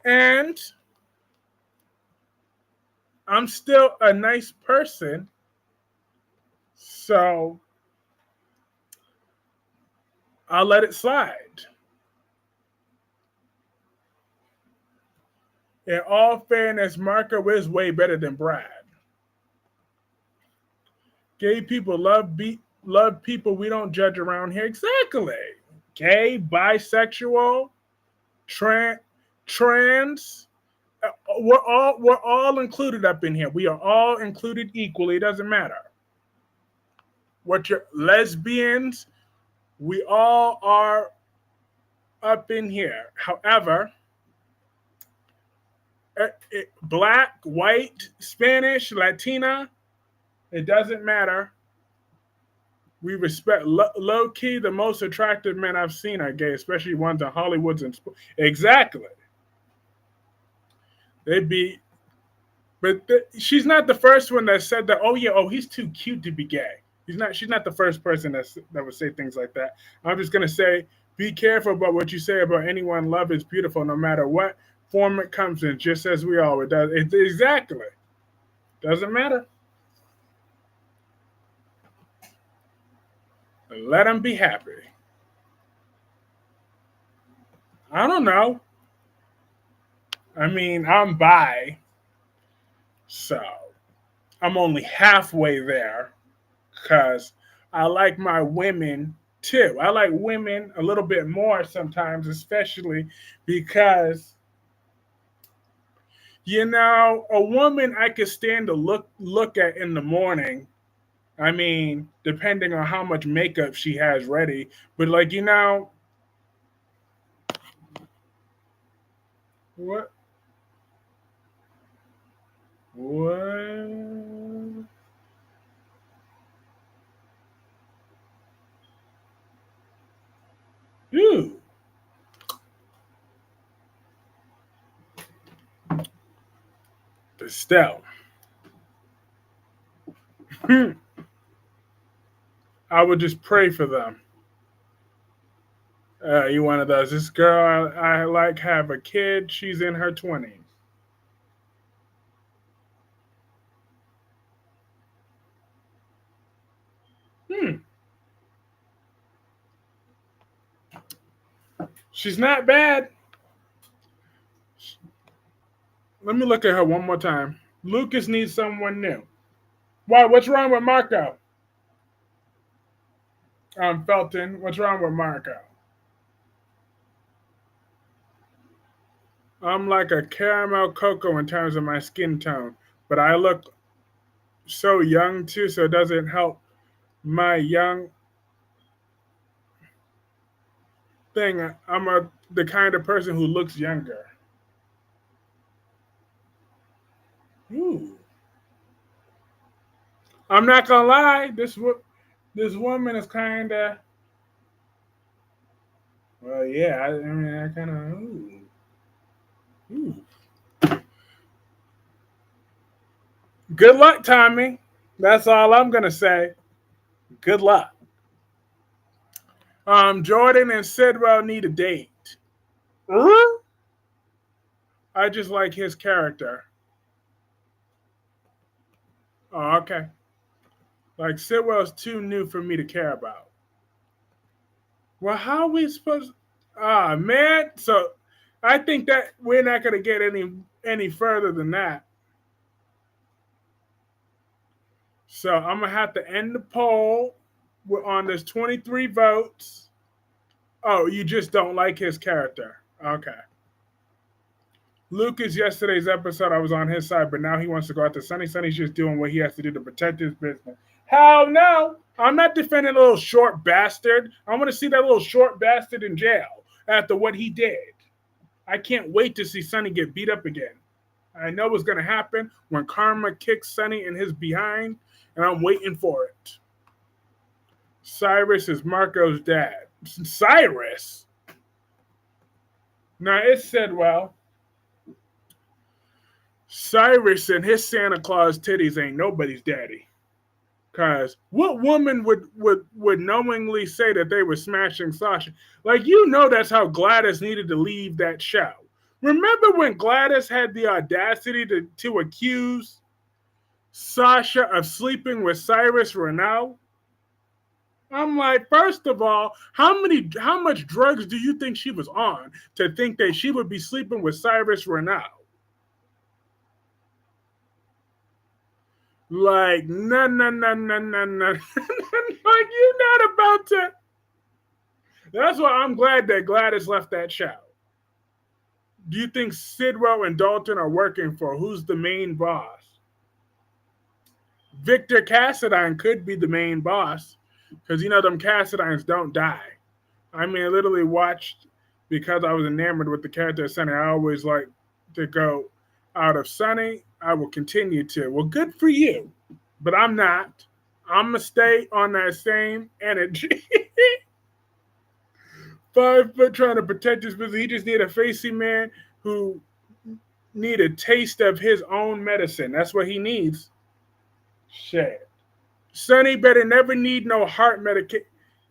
And I'm still a nice person. So I'll let it slide. In all fairness, Marco is way better than Brad. Gay people love people we don't judge around here. Exactly. Gay, bisexual, trans. We're all included up in here. We are all included equally. It doesn't matter. What you're lesbians, we all are up in here. However, black, white, Spanish, Latina, it doesn't matter. We respect low key. The most attractive men I've seen are gay, especially ones in Hollywoods and exactly. They'd be, but she's not the first one that said that. Oh yeah, oh he's too cute to be gay. He's not. She's not the first person that would say things like that. I'm just gonna say, be careful about what you say about anyone. Love is beautiful, no matter what form it comes in. Just as we always does. Exactly. Doesn't matter. Let them be happy. I don't know. I mean, I'm bi, so I'm only halfway there because I like my women too. I like women a little bit more sometimes, especially because, a woman I could stand to look at in the morning. I mean, depending on how much makeup she has ready, but what? What? Ooh. Estelle. I would just pray for them. You one of those. This girl I like have a kid. She's in her 20s. She's not bad. Let me look at her one more time. Lucas needs someone new. Why? What's wrong with Marco? Felton, what's wrong with Marco? I'm like a caramel cocoa in terms of my skin tone, but I look so young too, so it doesn't help my young thing. I'm the kind of person who looks younger. Ooh. I'm not gonna lie. This woman is kind of. Well, yeah. I mean, I kind of. Ooh. Good luck, Tommy. That's all I'm gonna say. Good luck. Jordan and Sidwell need a date. I just like his character. Oh, okay. Like Sidwell's too new for me to care about. Well, how are we supposed? Ah, man. So I think that we're not going to get any further than that. So I'm going to have to end the poll. We're on this 23 votes. Oh, you just don't like his character. Okay. Lucas, yesterday's episode, I was on his side, but now he wants to go after Sonny. Sonny's just doing what he has to do to protect his business. Hell no. I'm not defending a little short bastard. I want to see that little short bastard in jail after what he did. I can't wait to see Sonny get beat up again. I know what's going to happen when karma kicks Sonny in his behind, and I'm waiting for it. Cyrus is Marco's dad. Cyrus? Now, it said, well, Cyrus and his Santa Claus titties ain't nobody's daddy. Because what woman would knowingly say that they were smashing Sasha? Like, you know that's how Gladys needed to leave that show. Remember when Gladys had the audacity to accuse Sasha of sleeping with Cyrus Renaud? I'm like, first of all, how much drugs do you think she was on to think that she would be sleeping with Cyrus Renaud? Like, no. Like, you're not about to. That's why I'm glad that Gladys left that show. Do you think Sidwell and Dalton are working for who's the main boss? Victor Cassadine could be the main boss because, you know, them Cassadines don't die. I mean, I literally watched because I was enamored with the character of Sonny. I always like to go out of Sonny. I will continue to. Well, good for you, but I'm not. I'm going to stay on that same energy. 5 foot trying to protect his business. He just need a facey man who need a taste of his own medicine. That's what he needs. Shit. Sonny better never need no heart medication.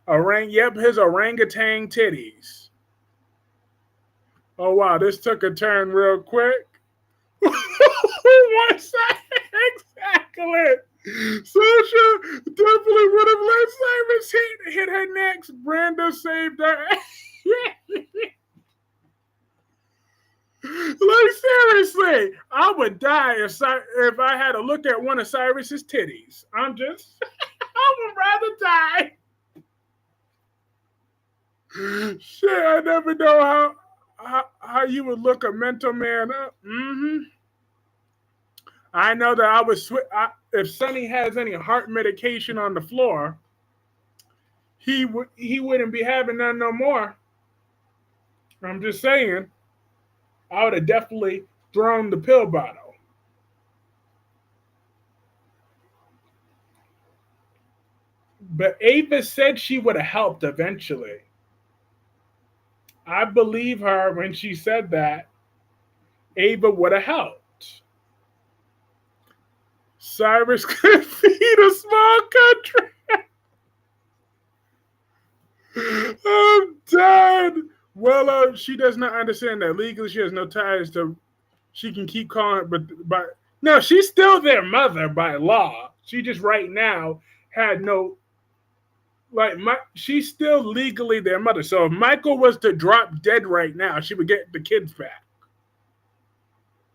Yep, his orangutan titties. Oh, wow, this took a turn real quick. One side, exactly. Sasha definitely would have let Cyrus hit her next. Brenda saved her. Like, seriously, I would die if I had to look at one of Cyrus's titties. I would rather die. Shit, I never know how you would look a mental man up. I know that I would if Sonny has any heart medication on the floor, he wouldn't be having none no more. I'm just saying, I would have definitely thrown the pill bottle. But Ava said she would have helped eventually. I believe her when she said that Ava would have helped. Cyrus could feed a small country. I'm done. Willow, she does not understand that legally she has no ties to. She can keep calling it, but no, she's still their mother by law. She just right now had no. She's still legally their mother. So if Michael was to drop dead right now, she would get the kids back.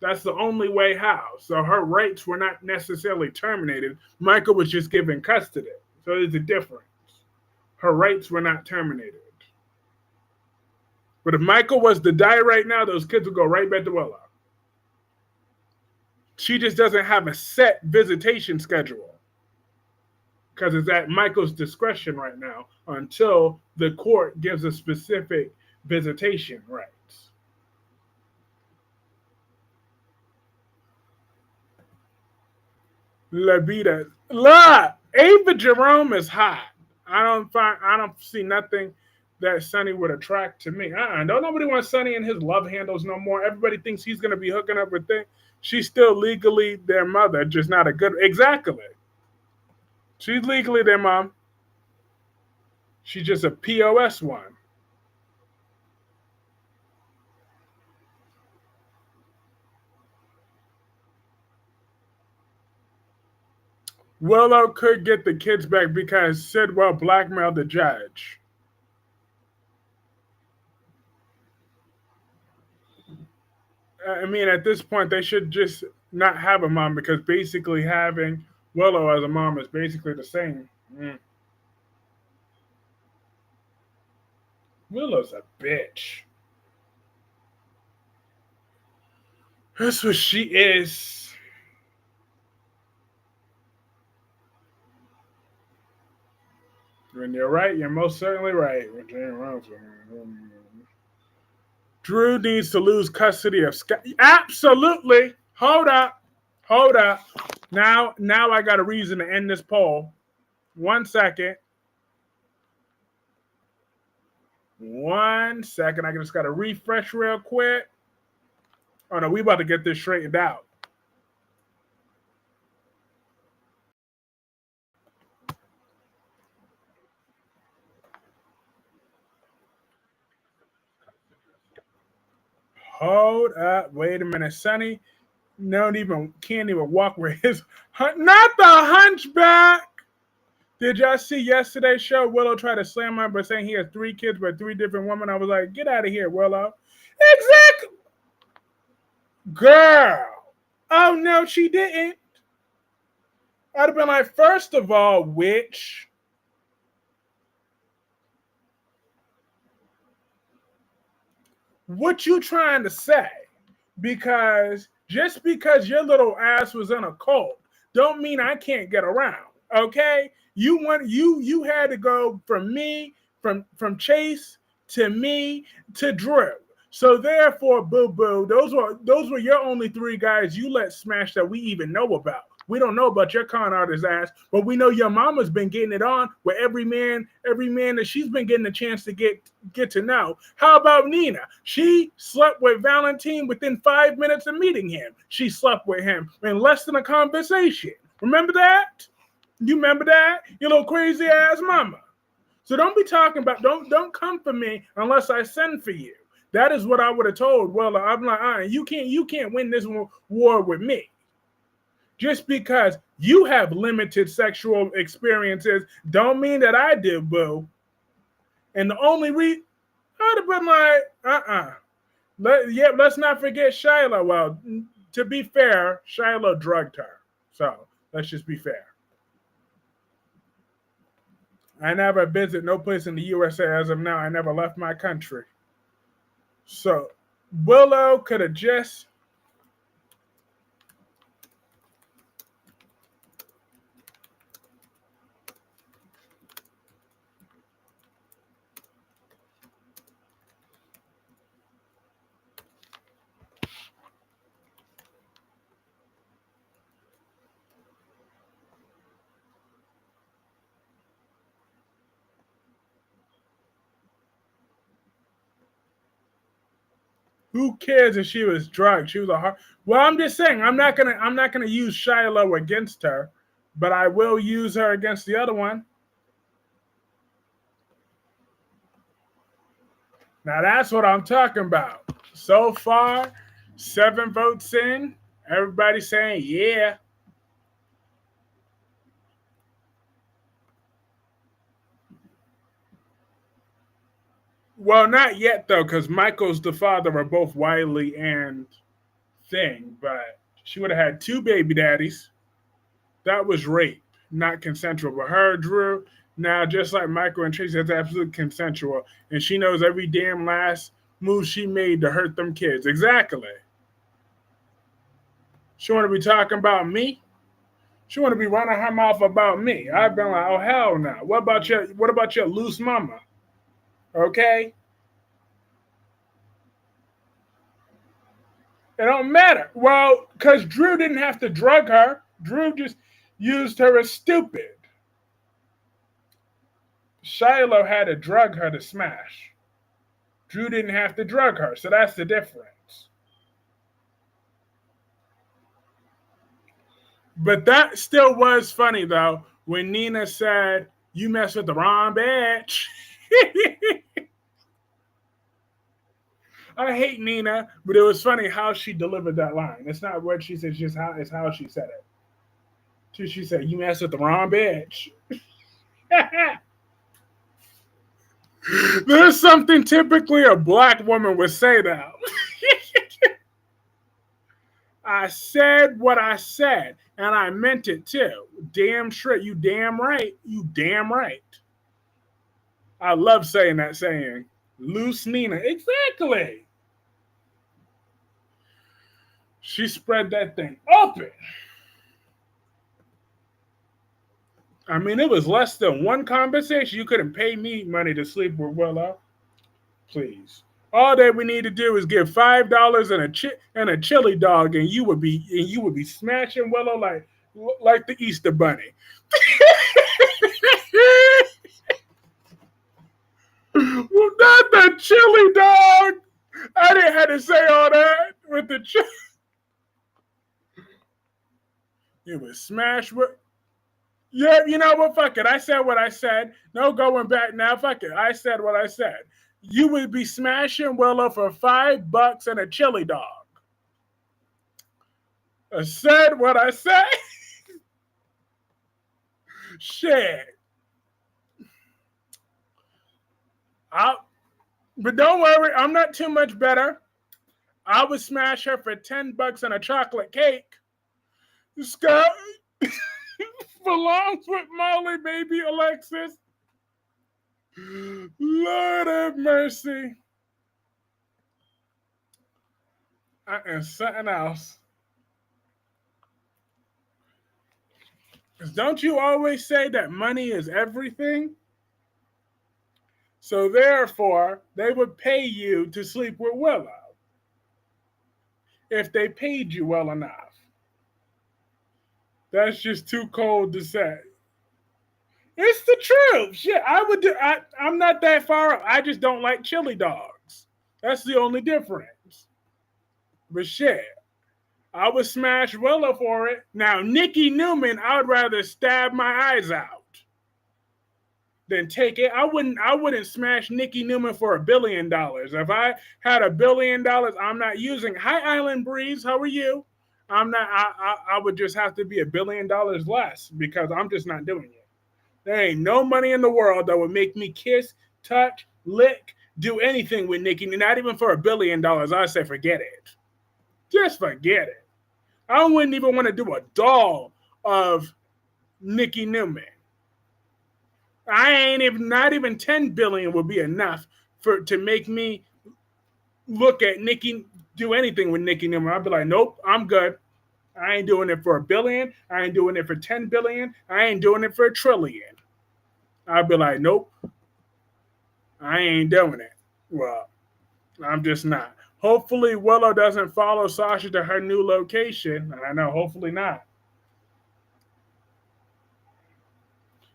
That's the only way how. So her rights were not necessarily terminated. Michael was just given custody. So there's a difference. Her rights were not terminated. But if Michael was to die right now, those kids would go right back to Willow. She just doesn't have a set visitation schedule because it's at Michael's discretion right now until the court gives a specific visitation rights. La Vida. Ava Jerome is hot. I don't see nothing that Sonny would attract to me. Don't nobody want Sonny in his love handles no more. Everybody thinks he's going to be hooking up with things. She's still legally their mother, just not a good. Exactly. She's legally their mom. She's just a POS one. Willow could get the kids back because Sidwell blackmailed the judge. I mean, at this point, they should just not have a mom because basically having Willow as a mom is basically the same. Willow's a bitch. That's what she is. When you're right, you're most certainly right. Drew needs to lose custody of Scott. Absolutely. Hold up. Hold up. Now I got a reason to end this poll. 1 second. 1 second. I just got to refresh real quick. Oh, no. We about to get this straightened out. Hold up. Wait a minute. Sonny can't even walk with his... Not the hunchback! Did y'all see yesterday's show? Willow tried to slam him by saying he has 3 kids by 3 different women. I was like, get out of here, Willow. Exactly. Girl. Oh, no, she didn't. I'd have been like, first of all, witch. What you trying to say? Because just because your little ass was in a cult don't mean I can't get around. Okay? You had to go from me, from Chase to me to Drew. So therefore, boo-boo, those were your only 3 guys you let smash that we even know about. We don't know about your con artist ass, but we know your mama's been getting it on with every man that she's been getting a chance to get to know. How about Nina? She slept with Valentine within 5 minutes of meeting him. She slept with him in less than a conversation. Remember that? You remember that? Your little crazy ass mama. So don't be talking about, don't come for me unless I send for you. That is what I would have told. Well, I'm like, you can't win this war with me. Just because you have limited sexual experiences don't mean that I do, boo. And the only I'd have been like, let's not forget Shiloh. Well, to be fair, Shiloh drugged her. So let's just be fair. I never visit no place in the USA as of now. I never left my country. So Willow could have just... Who cares if she was drugged? She was a hard... Well, I'm just saying, I'm not gonna use Shiloh against her, but I will use her against the other one. Now that's what I'm talking about. So far, 7 votes in, everybody saying yeah. Well, not yet, though, because Michael's the father of both Wiley and Thing, but she would have had 2 baby daddies. That was rape, not consensual. But her, Drew, now just like Michael and Tracy, that's absolutely consensual. And she knows every damn last move she made to hurt them kids. Exactly. She want to be talking about me? She want to be running her mouth about me. I've been like, oh, hell no. What about your loose mama? Okay? It don't matter. Well, because Drew didn't have to drug her. Drew just used her as stupid. Shiloh had to drug her to smash. Drew didn't have to drug her, so that's the difference. But that still was funny, though, when Nina said, you messed with the wrong bitch. I hate Nina, but it was funny how she delivered that line. It's not what she said, it's just it's how she said it. She said, you messed with the wrong bitch. There's something typically a black woman would say now. I said what I said, and I meant it too. Damn straight. You damn right. You damn right. I love saying that saying. Loose Nina. Exactly. She spread that thing open. I mean, it was less than one conversation. You couldn't pay me money to sleep with Willow. Please. All that we need to do is give $5 and a chili dog, and you would be smashing Willow like the Easter Bunny. Not the chili dog. I didn't have to say all that with the chili. You would smash with. Yeah, you know what? Fuck it. I said what I said. No going back now. Fuck it. I said what I said. You would be smashing Willow for $5 and a chili dog. I said what I said. Shit. But don't worry, I'm not too much better. I would smash her for $10 and a chocolate cake. Scott belongs with Molly, baby Alexis. Lord have mercy. And something else. Don't you always say that money is everything? So therefore, they would pay you to sleep with Willow if they paid you well enough. That's just too cold to say. It's the truth. Shit, I'm not that far up. I just don't like chili dogs. That's the only difference. But shit, I would smash Willow for it. Now, Nikki Newman, I would rather stab my eyes out than take it. I wouldn't smash Nikki Newman for $1 billion. If I had $1 billion, I'm not using. Hi, Island Breeze. How are you? I'm not. I would just have to be $1 billion less because I'm just not doing it. There ain't no money in the world that would make me kiss, touch, lick, do anything with Nikki. Not even for $1 billion. I say forget it. Just forget it. I wouldn't even want to do a doll of Nikki Newman. Not even 10 billion would be enough to make me look at Nikki, do anything with Nikki Newman. I'd be like, nope, I'm good. I ain't doing it for $1 billion. I ain't doing it for 10 billion. I ain't doing it for $1 trillion. I'd be like, nope, I ain't doing it. Well, I'm just not. Hopefully Willow doesn't follow Sasha to her new location. I know, hopefully not.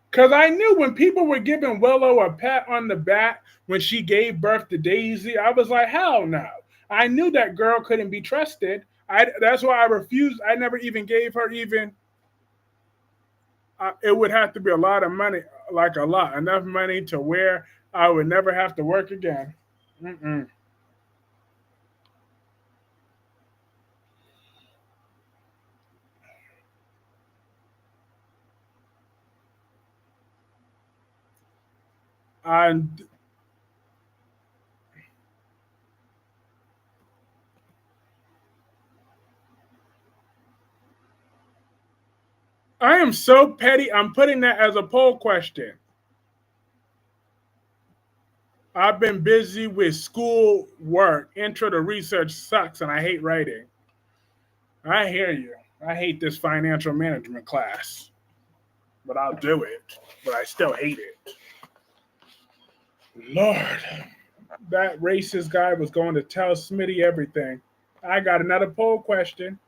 Because I knew when people were giving Willow a pat on the back when she gave birth to Daisy, I was like, hell no. I knew that girl couldn't be trusted. That's why I refused. I never even gave her it would have to be a lot of money, like a lot, enough money to where I would never have to work again. Mm-mm. And I am so petty. I'm putting that as a poll question. I've been busy with school work. Intro to research sucks, and I hate writing. I hear you. I hate this financial management class, but I'll do it. But I still hate it. Lord, that racist guy was going to tell Smitty everything. I got another poll question.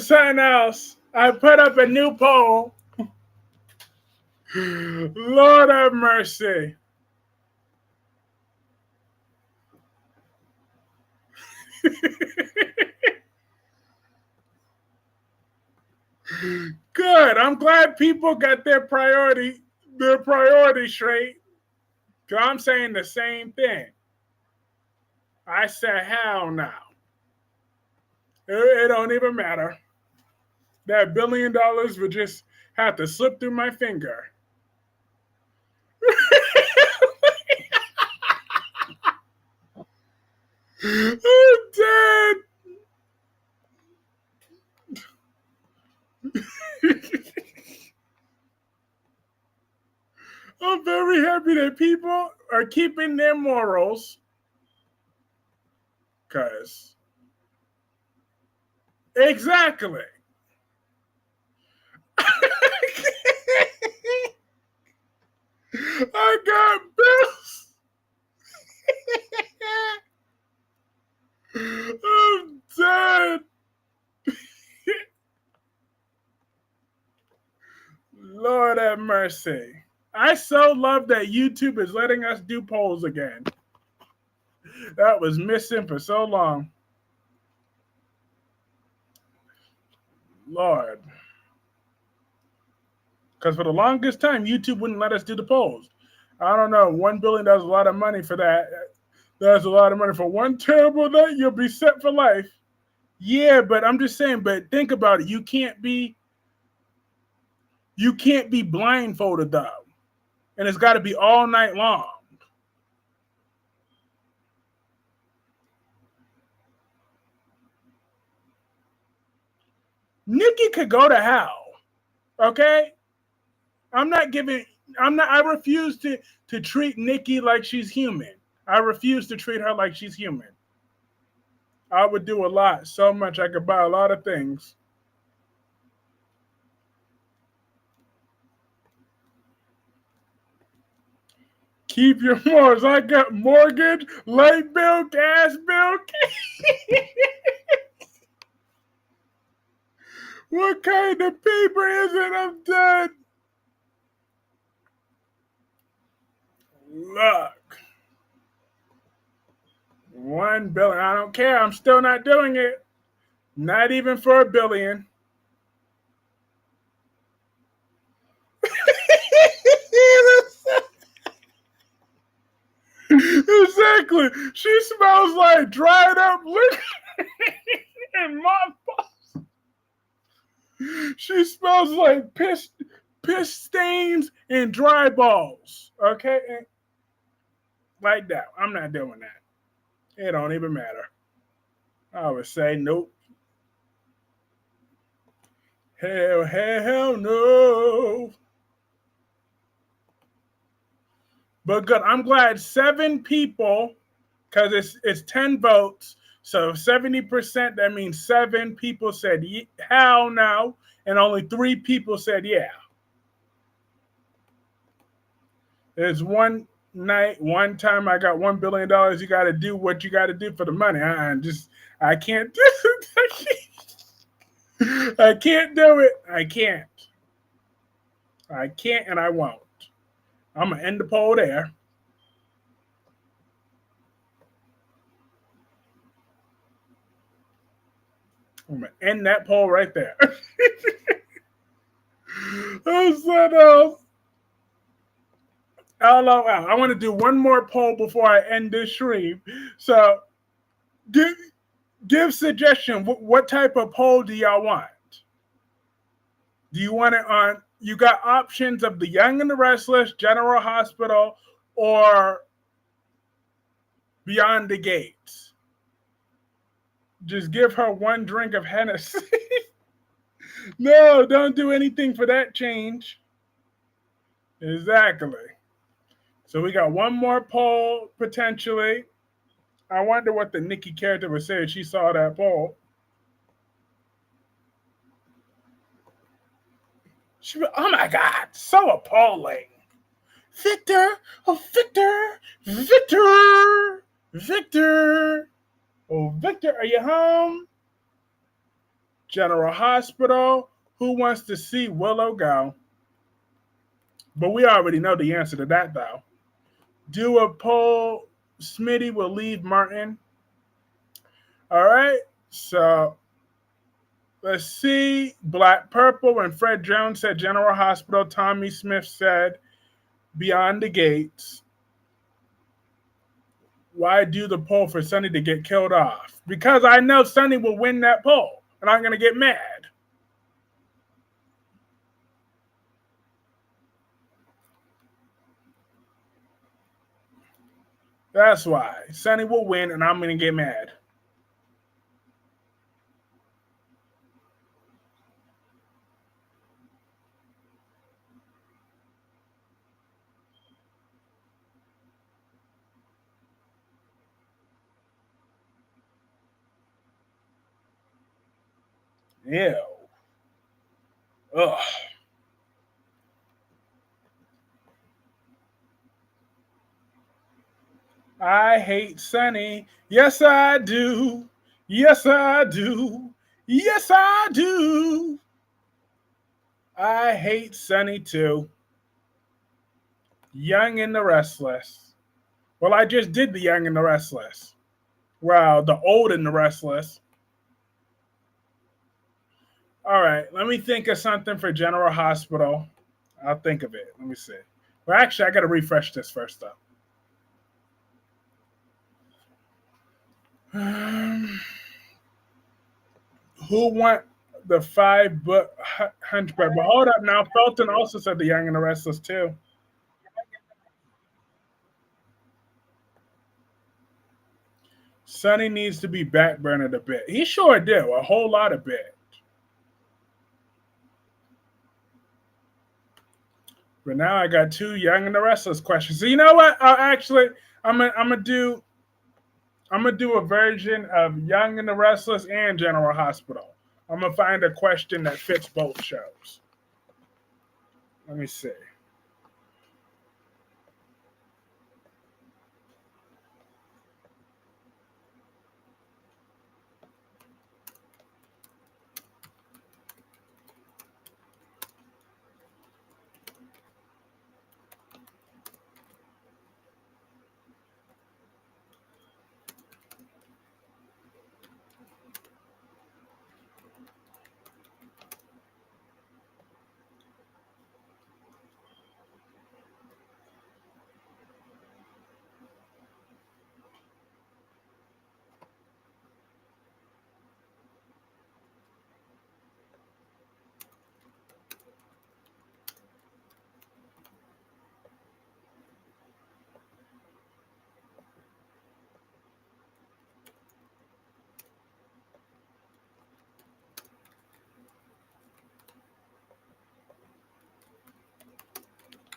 something else. I put up a new poll. Lord have mercy. Good. I'm glad people got their priority straight. Because I'm saying the same thing. I said, hell no. It don't even matter. That $1 billion would just have to slip through my finger. I'm dead. I'm very happy that people are keeping their morals. Because. Exactly. I got bills. I'm dead. Lord have mercy. I so love that YouTube is letting us do polls again. That was missing for so long. Lord. Because for the longest time, YouTube wouldn't let us do the polls. I don't know. $1 billion is a lot of money for that. That's a lot of money for one terrible night. You'll be set for life. Yeah, but I'm just saying. But think about it. You can't be blindfolded though, and it's got to be all night long. Nikki could go to hell. Okay, I refuse to treat Nikki like she's human. I refuse to treat her like she's human. I would do a lot, so much I could buy a lot of things. Keep your morals. I got mortgage, light bill, gas bill. What kind of paper is it? I'm dead. Look. $1 billion. I don't care. I'm still not doing it. Not even for $1 billion. Exactly. She smells like dried up liquor and mothballs. She smells like piss stains and dry balls. Okay? Like that. I'm not doing that. It don't even matter. I would say nope. Hell no. But good. I'm glad 7 people, because it's 10 votes. So 70%, that means 7 people said hell no, and only 3 people said yeah. There's one time I got $1 billion. You got to do what you got to do for the money. I can't do it. I can't do it. I can't, and I won't. I'm going to end the poll there. I'm going to end that poll right there. LOL. I want to do one more poll before I end this stream. So give suggestion. What type of poll do y'all want? Do you want it on? You got options of The Young and the Restless, General Hospital, or Beyond the Gates. Just give her one drink of Hennessy. No, don't do anything for that change. Exactly. So we got one more poll, potentially. I wonder what the Nikki character would say if she saw that poll. Oh my God, so appalling. Victor, oh Victor, Victor, Victor. Oh Victor, are you home? General Hospital. Who wants to see Willow go? But we already know the answer to that, though. Do a poll. Smitty will leave Martin. All right. So let's see. Black Purple and Fred Jones said General Hospital. Tommy Smith said Beyond the Gates. Why do the poll for Sonny to get killed off? Because I know Sonny will win that poll, and I'm going to get mad. That's why. Sonny will win, and I'm going to get mad. Ew. Ugh. I hate Sonny. Yes, I do. Yes, I do. Yes, I do. I hate Sonny too. Young and the Restless. Well, I just did the Young and the Restless. Well, the Old and the Restless. All right, let me think of something for General Hospital. I'll think of it. Let me see. Well, actually, I got to refresh this first, though. Who want the 5-book Hunchback? But hold up now. Felton also said the Young and the Restless, too. Sonny needs to be backburnered a bit. He sure do. A whole lot of bit. But now I got 2 Young and the Restless questions. So you know what? I'm gonna do a version of Young and the Restless and General Hospital. I'm gonna find a question that fits both shows. Let me see.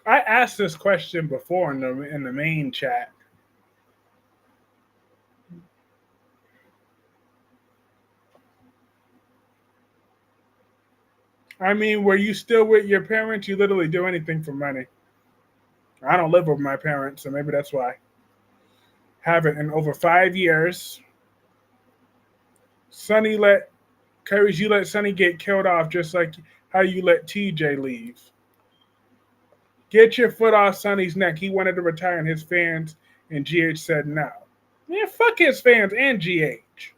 I asked this question before in the main chat. I mean, were you still with your parents? You literally do anything for money. I don't live with my parents, so maybe that's why. Haven't in over 5 years. Kyreese, you let Sonny get killed off just like how you let TJ leave. Get your foot off Sonny's neck. He wanted to retire, and his fans and GH said no. Yeah, fuck his fans and GH.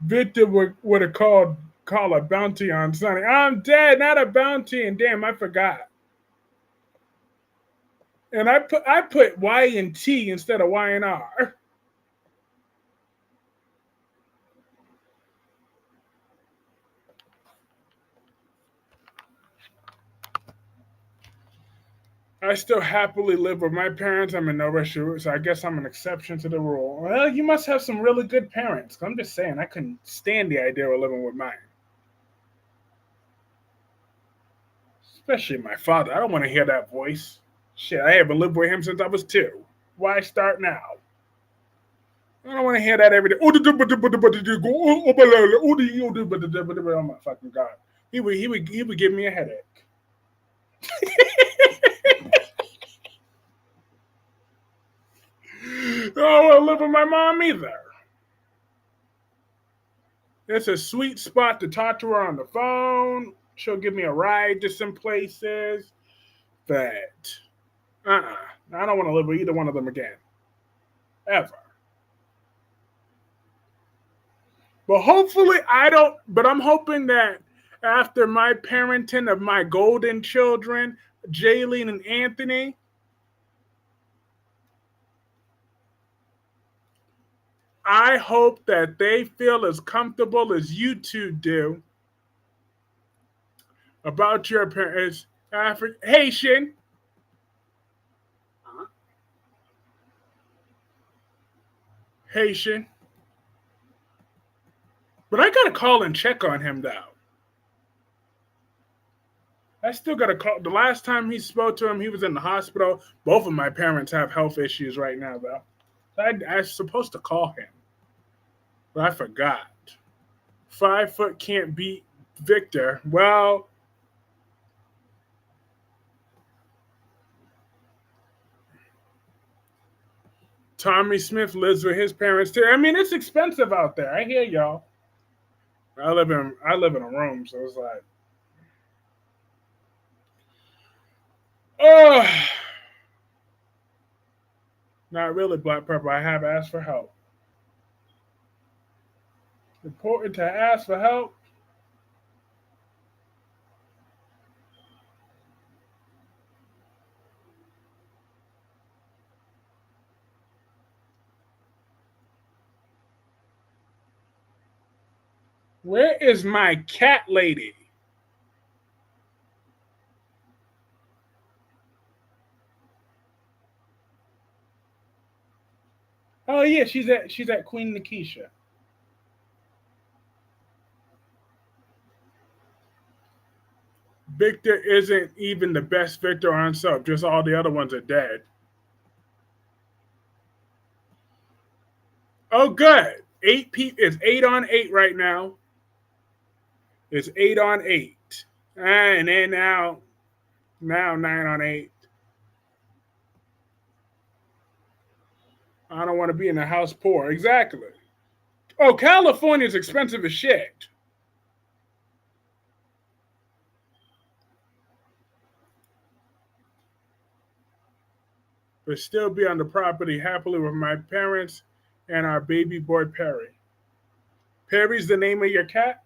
Victor would have called a bounty on Sonny. I'm dead, not a bounty. And damn, I forgot. And I put Y and T instead of Y and R. I still happily live with my parents. I'm in no rush, so I guess I'm an exception to the rule. Well, you must have some really good parents. I'm just saying, I couldn't stand the idea of living with mine. Especially my father. I don't want to hear that voice. Shit, I haven't lived with him since I was 2. Why start now? I don't want to hear that every day. Oh my fucking God. He would give me a headache. I don't want to live with my mom either. It's a sweet spot to talk to her on the phone. She'll give me a ride to some places. But I don't want to live with either one of them again. Ever. But hopefully I don't, but I'm hoping that after my parenting of my golden children, Jaylene and Anthony, I hope that they feel as comfortable as you two do about your parents. Haitian. Haitian. But I gotta call and check on him though. I still gotta call. The last time he spoke to him, he was in the hospital. Both of my parents have health issues right now though. I was supposed to call him, but I forgot. 5 foot can't beat Victor. Well, Tommy Smith lives with his parents too. I mean, it's expensive out there. I hear y'all. I live in a room, so it's like, oh, not really, Black Pepper. I have asked for help. Important to ask for help. Where is my cat lady? Oh yeah, she's at Queen Nikisha. Victor isn't even the best Victor on sub. Just all the other ones are dead. Oh, good. It's 8-on-8 right now. It's 8-on-8, and then now 9-on-8. I don't want to be in a house poor. Exactly. Oh, California's expensive as shit. But still be on the property happily with my parents and our baby boy Perry. Perry's the name of your cat?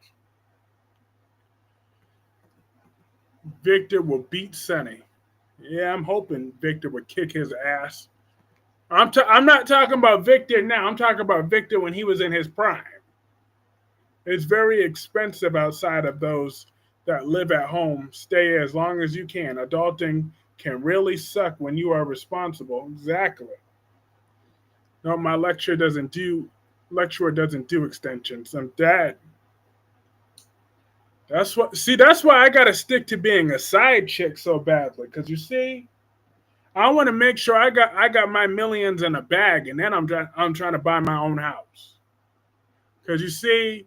Victor will beat Sonny. Yeah, I'm hoping Victor would kick his ass. I'm not talking about Victor now. I'm talking about Victor when he was in his prime. It's very expensive outside of those that live at home. Stay as long as you can. Adulting can really suck when you are responsible. Exactly. No, my lecturer doesn't do extensions. I'm dead. That's why I gotta stick to being a side chick so badly. Cause you see, I want to make sure I got my millions in a bag, and then I'm trying to buy my own house. Cause you see,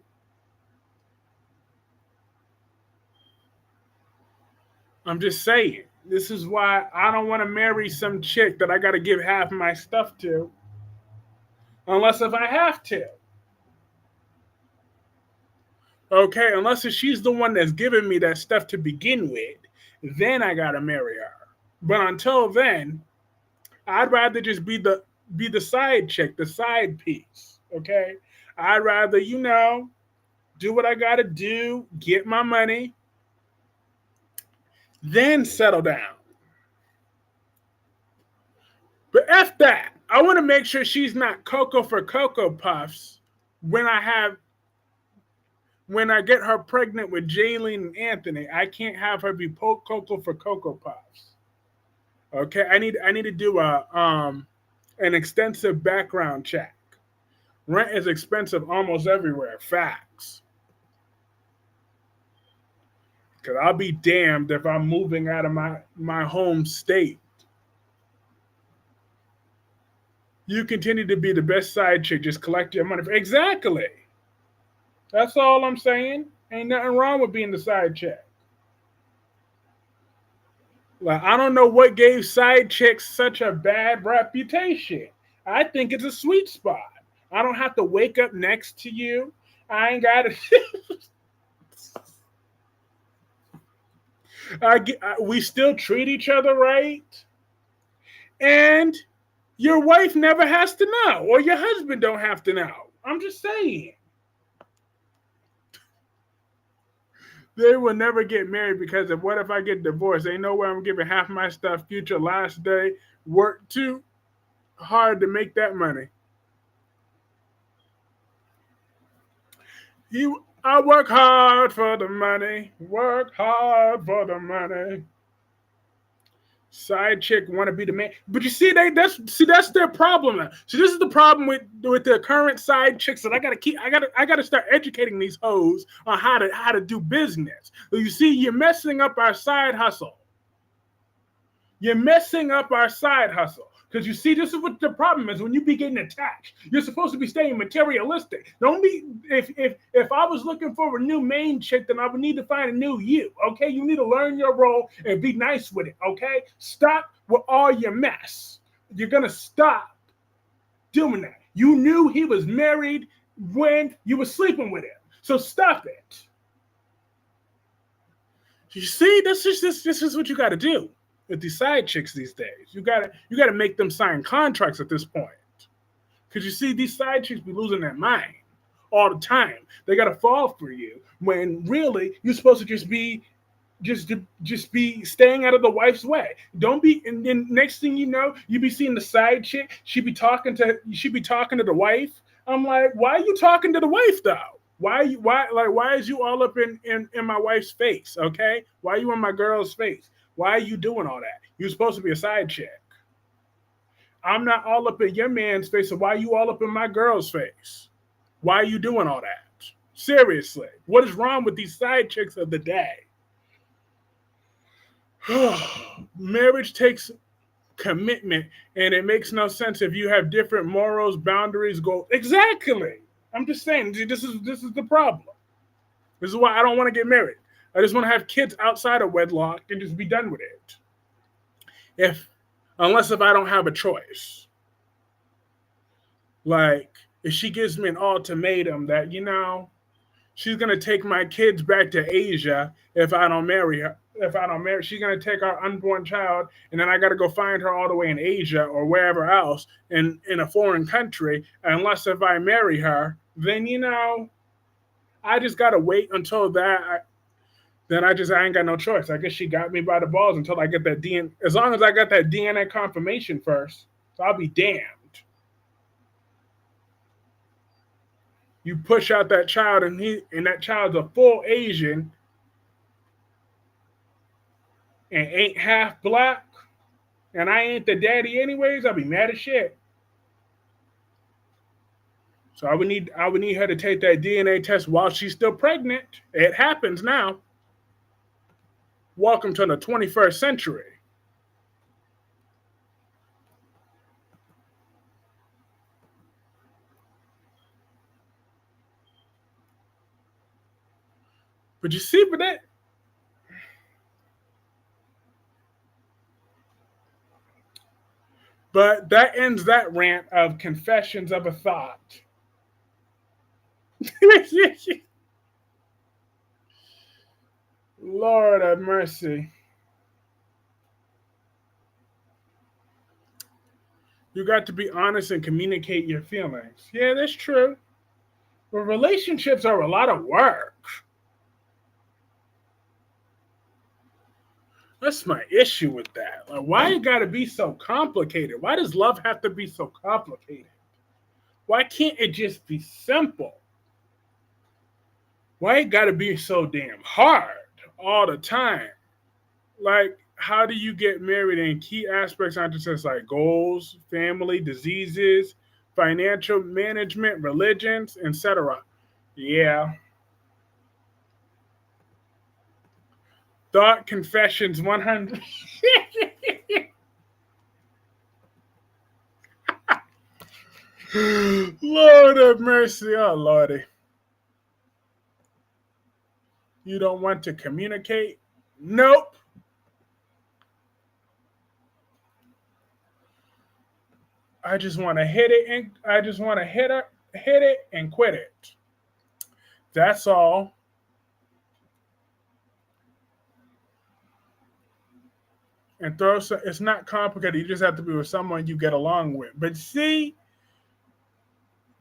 I'm just saying. This is why I don't want to marry some chick that I got to give half my stuff to, unless if I have to. Okay, unless if she's the one that's giving me that stuff to begin with, then I gotta marry her. But until then, I'd rather just be the side chick, the side piece. Okay, I'd rather do what I gotta do, get my money, then settle down. But F that. I want to make sure she's not Cocoa for Cocoa Puffs when I get her pregnant with Jaylene and Anthony. I can't have her be Cocoa for Cocoa Puffs. Okay, I need to do an extensive background check. Rent is expensive almost everywhere. Facts. Because I'll be damned if I'm moving out of my home state. You continue to be the best side chick. Just collect your money. Exactly. That's all I'm saying. Ain't nothing wrong with being the side chick. Like, I don't know what gave side chicks such a bad reputation. I think it's a sweet spot. I don't have to wake up next to you. I ain't got to. We still treat each other right. And your wife never has to know, or your husband don't have to know. I'm just saying. They will never get married because of what if I get divorced? Ain't no way I'm giving half my stuff future last day. Work too hard to make that money. I work hard for the money. Work hard for the money. Side chick want to be the man, but you see, that's their problem now. So this is the problem with the current side chicks that I gotta start educating these hoes on how to do business. So you see, you're messing up our side hustle. You're messing up our side hustle. Because you see, this is what the problem is when you be getting attached. You're supposed to be staying materialistic. Don't be, if I was looking for a new main chick, then I would need to find a new you, okay? You need to learn your role and be nice with it, okay? Stop with all your mess. You're going to stop doing that. You knew he was married when you were sleeping with him. So stop it. You see, this is what you got to do with these side chicks these days. You gotta make them sign contracts at this point. Because you see, these side chicks be losing their mind all the time. They gotta fall for you when really you're supposed to just be staying out of the wife's way. Don't be, and then next thing you know, you be seeing the side chick. She be talking to the wife. I'm like, why are you talking to the wife though? Why is you all up in my wife's face? Okay, why are you in my girl's face? Why are you doing all that? You're supposed to be a side chick. I'm not all up in your man's face, so why are you all up in my girl's face? Why are you doing all that? Seriously, what is wrong with these side chicks of the day? Marriage takes commitment, and it makes no sense if you have different morals, boundaries, goals. Exactly. I'm just saying, this is the problem. This is why I don't want to get married. I just want to have kids outside of wedlock and just be done with it. Unless if I don't have a choice. Like, if she gives me an ultimatum that, she's going to take my kids back to Asia if I don't marry her. She's going to take our unborn child, and then I got to go find her all the way in Asia or wherever else in a foreign country. Unless if I marry her, then, I just got to wait until that. Then I ain't got no choice. I guess she got me by the balls until I get that DNA. As long as I got that DNA confirmation first, so I'll be damned. You push out that child, and that child's a full Asian and ain't half black, and I ain't the daddy anyways, I'll be mad as shit. So I would need her to take that DNA test while she's still pregnant. It happens now. Welcome to the 21st century. But you see, but that ends that rant of confessions of a thought. Lord have mercy. You got to be honest and communicate your feelings. Yeah, that's true. But relationships are a lot of work. That's my issue with that. Like, why it got to be so complicated? Why does love have to be so complicated? Why can't it just be simple? Why it got to be so damn hard all the time? Like, how do you get married? And key aspects aren't just like goals, family, diseases, financial management, religions, etc. Yeah. Thought Confessions 100. Lord have mercy. Oh, Lordy. You don't want to communicate? Nope. I just want to hit it and I just want to hit it and quit it. That's all. And it's not complicated. You just have to be with someone you get along with. But see,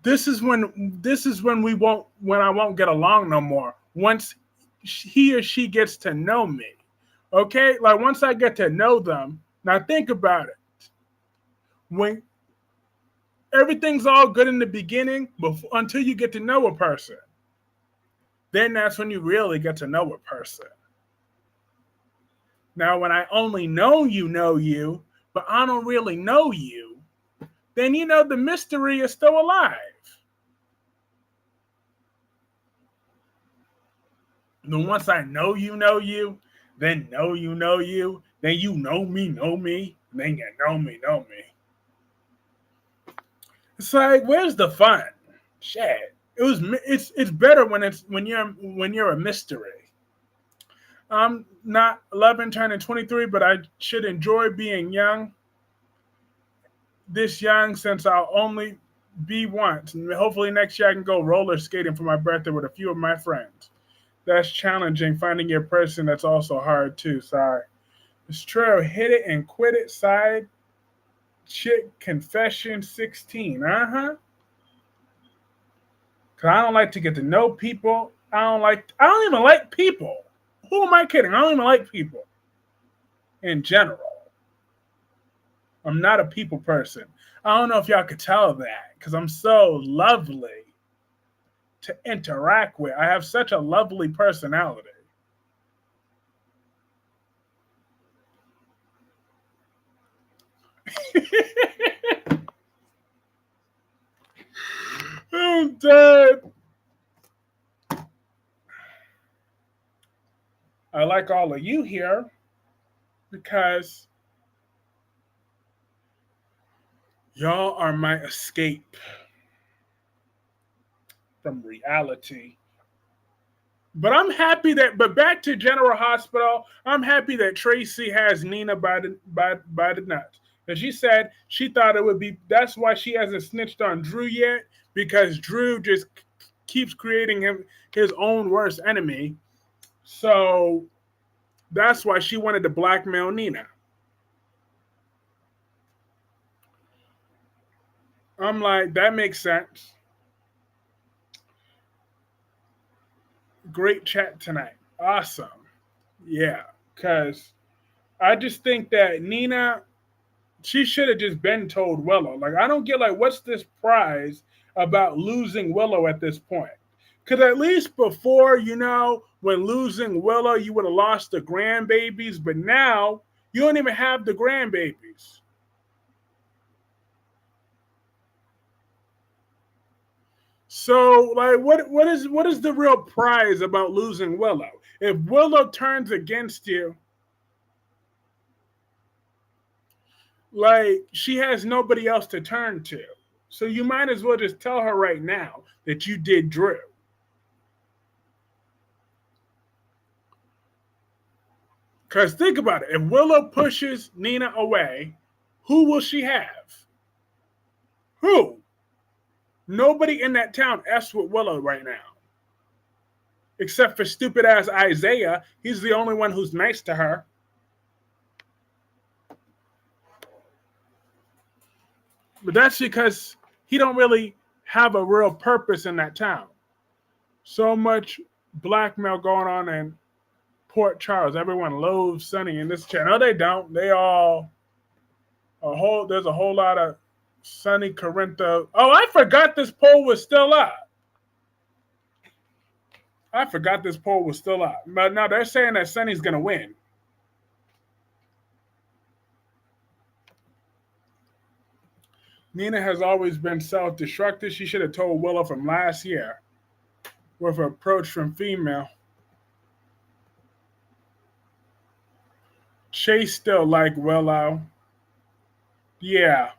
this is when I won't get along no more. Once he or she gets to know me. Okay? Like once I get to know them, now think about it. When everything's all good in the beginning until you get to know a person. Then that's when you really get to know a person. Now, when I only know you, but I don't really know you, then the mystery is still alive. Then once I know you, then know you, then you know me, then you know me. It's like, where's the fun? Shit. It's better when you're a mystery. I'm not 11 turning 23, but I should enjoy being young. This young since I'll only be once. And hopefully next year I can go roller skating for my birthday with a few of my friends. That's challenging. Finding your person, that's also hard too. Sorry. It's true. Hit it and quit it. Side chick confession 16. Because I don't like to get to know people. I don't even like people. Who am I kidding? I don't even like people in general. I'm not a people person. I don't know if y'all could tell that because I'm so lovely to interact with. I have such a lovely personality. I'm dead. I like all of you here because y'all are my escape from reality. But I'm happy but back to General Hospital, I'm happy that Tracy has Nina by the nuts. Because she said she thought it would be, that's why she hasn't snitched on Drew yet, because Drew just keeps creating him his own worst enemy. So that's why she wanted to blackmail Nina. I'm like, that makes sense. Great chat tonight. Awesome. Yeah, because I just think that Nina, she should have just been told Willow. Like, I don't get, like, what's this prize about losing Willow at this point? Because at least before, when losing Willow, you would have lost the grandbabies, but now you don't even have the grandbabies. So, like, what is the real prize about losing Willow? If Willow turns against you, like, she has nobody else to turn to. So you might as well just tell her right now that you did Drew. Because think about it. If Willow pushes Nina away, who will she have? Who? Nobody in that town F's with Willow right now. Except for stupid ass Isaiah. He's the only one who's nice to her. But that's because he don't really have a real purpose in that town. So much blackmail going on in Port Charles. Everyone loathes Sonny in this chat. No, they don't. There's a whole lot of Sonny Corinthos. Oh, I forgot this poll was still up. But now they're saying that Sonny's going to win. Nina has always been self-destructive. She should have told Willow from last year with her approach from female. Chase still like Willow. Yeah.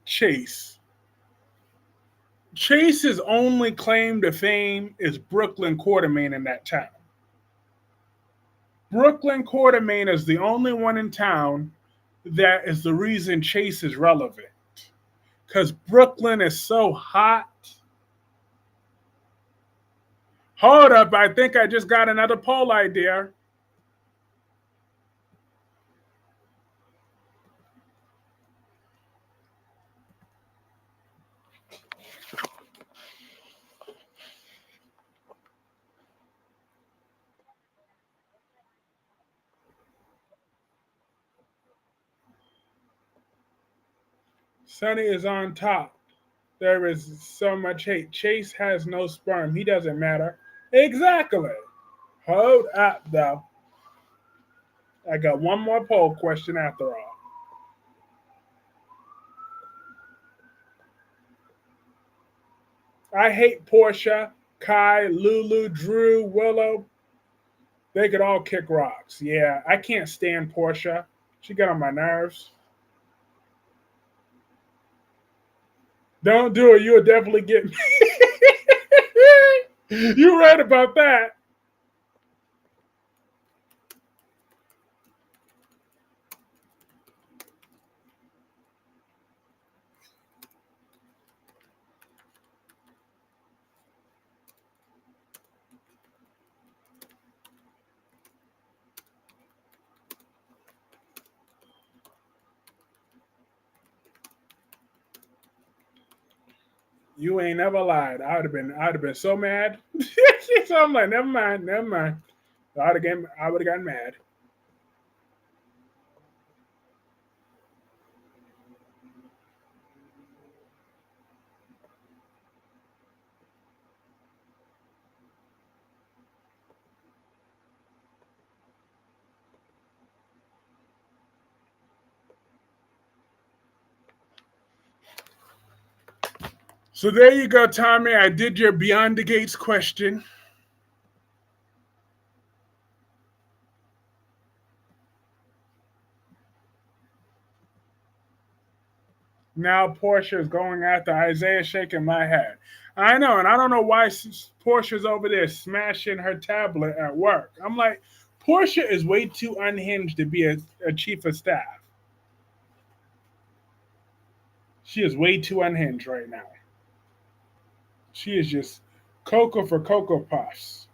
Chase. Chase's only claim to fame is Brooklyn Quartermain in that town. Brooklyn Quartermain is the only one in town that is the reason Chase is relevant. Because Brooklyn is so hot. Hold up, I think I just got another poll idea. Sonny is on top. There is so much hate. Chase has no sperm. He doesn't matter. Exactly. Hold up, though. I got one more poll question after all. I hate Portia, Kai, Lulu, Drew, Willow. They could all kick rocks. Yeah, I can't stand Portia. She got on my nerves. Don't do it. You'll definitely get me. You're right about that. You ain't never lied. I'd have been so mad. So I'm like, never mind, never mind. I would have gotten mad. So there you go, Tommy. I did your Beyond the Gates question. Now Portia is going after Isaiah, shaking my head. I know, and I don't know why Portia's over there smashing her tablet at work. I'm like, Portia is way too unhinged to be a chief of staff. She is way too unhinged right now. She is just Cocoa for Cocoa Puffs.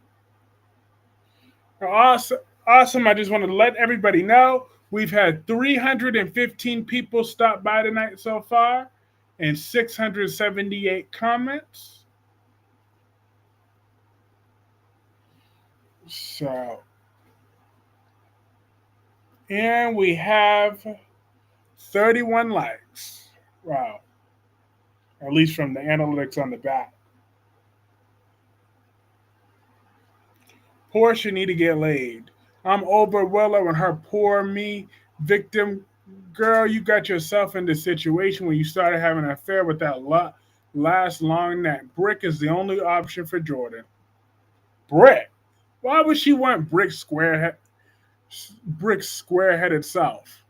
Awesome. Awesome. I just want to let everybody know we've had 315 people stop by tonight so far and 678 comments. So, and we have 31 likes. Wow. At least from the analytics on the back. Portia need to get laid. I'm over Willow and her poor me victim. Girl, you got yourself in the situation when you started having an affair with that last long neck. Brick is the only option for Jordan. Brick? Why would she want Brick's square-headed self?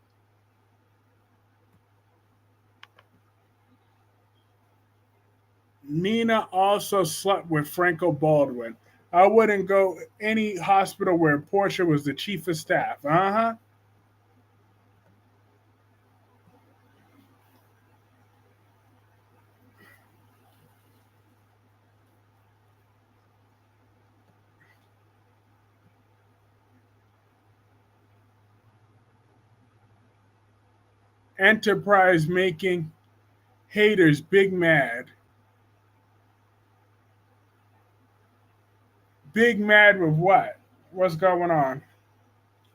Nina also slept with Franco Baldwin. I wouldn't go any hospital where Portia was the chief of staff. Uh-huh. Enterprise making haters big mad. Big mad with what? What's going on?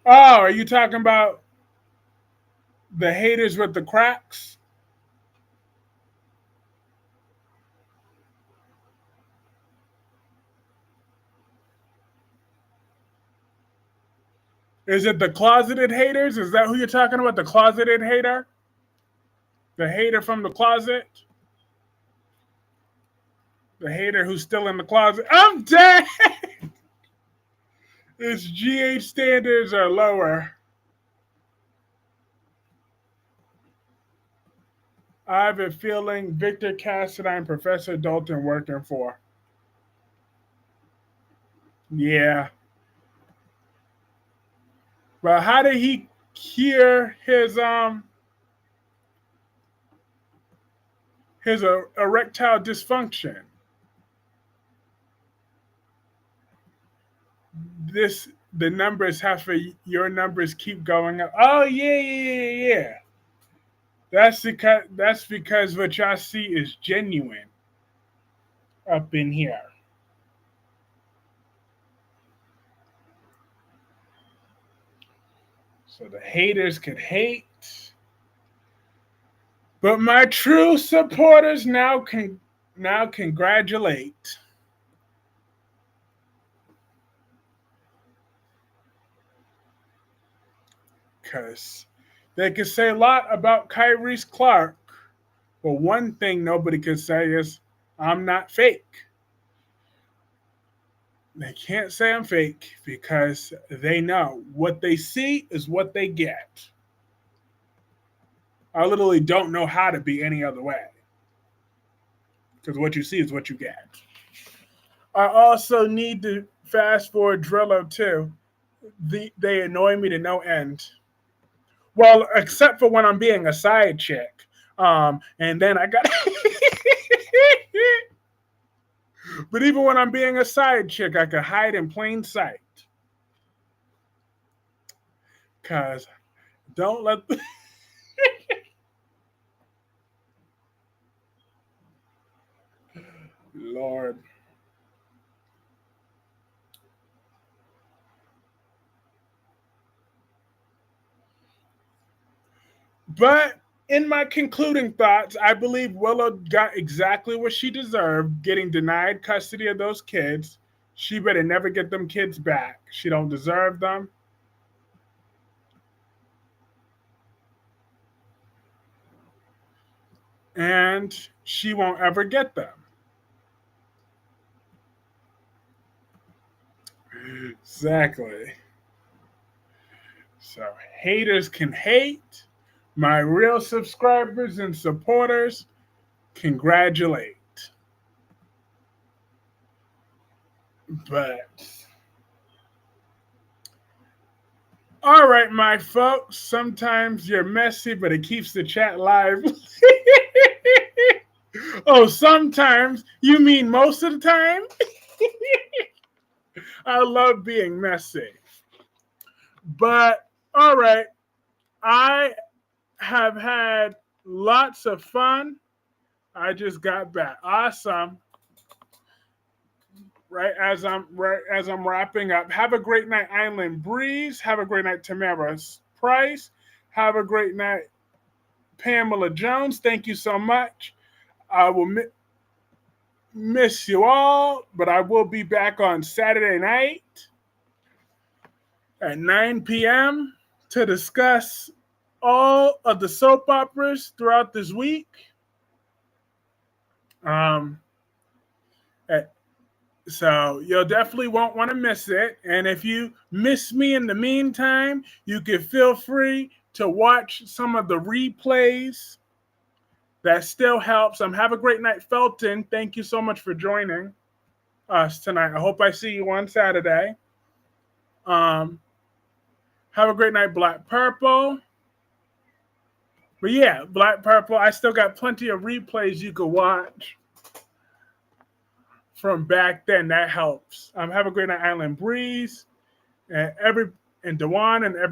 Oh, are you talking about the haters with the cracks? Is it the closeted haters? Is that who you're talking about? The closeted hater? The hater from the closet? The hater who's still in the closet? I'm dead! Its GH standards are lower. I have a feeling Victor Cassidy and Professor Dalton working for. Yeah. But how did he cure his erectile dysfunction? The numbers your numbers keep going up. Oh yeah. That's because what y'all see is genuine up in here. So the haters could hate, but my true supporters now congratulate. Because they could say a lot about Kyreese Clarke, but one thing nobody could say is, I'm not fake. They can't say I'm fake because they know what they see is what they get. I literally don't know how to be any other way. Because what you see is what you get. I also need to fast forward Drillo too. They annoy me to no end. Well, except for when I'm being a side chick. And then I got. But even when I'm being a side chick, I could hide in plain sight. Because don't let. Lord. But in my concluding thoughts, I believe Willow got exactly what she deserved, getting denied custody of those kids. She better never get them kids back. She don't deserve them. And she won't ever get them. Exactly. So haters can hate. My real subscribers and supporters, congratulate. But all right, my folks, sometimes you're messy, but it keeps the chat live. Oh, sometimes? You mean most of the time? I love being messy. But all right, I have had lots of fun. I just got back. Awesome. Right as I'm wrapping up. Have a great night, Island Breeze. Have a great night, Tamara's Price. Have a great night, Pamela Jones. Thank you so much. I will miss you all, but I will be back on Saturday night at 9 p.m. to discuss all of the soap operas throughout this week. So you'll definitely won't want to miss it. And if you miss me in the meantime, you can feel free to watch some of the replays. That still helps. Have a great night, Felton. Thank you so much for joining us tonight. I hope I see you on Saturday. Have a great night, Black Purple. But yeah, Black Purple, I still got plenty of replays you could watch from back then. That helps. Have a great night, Island Breeze, and Dewan and every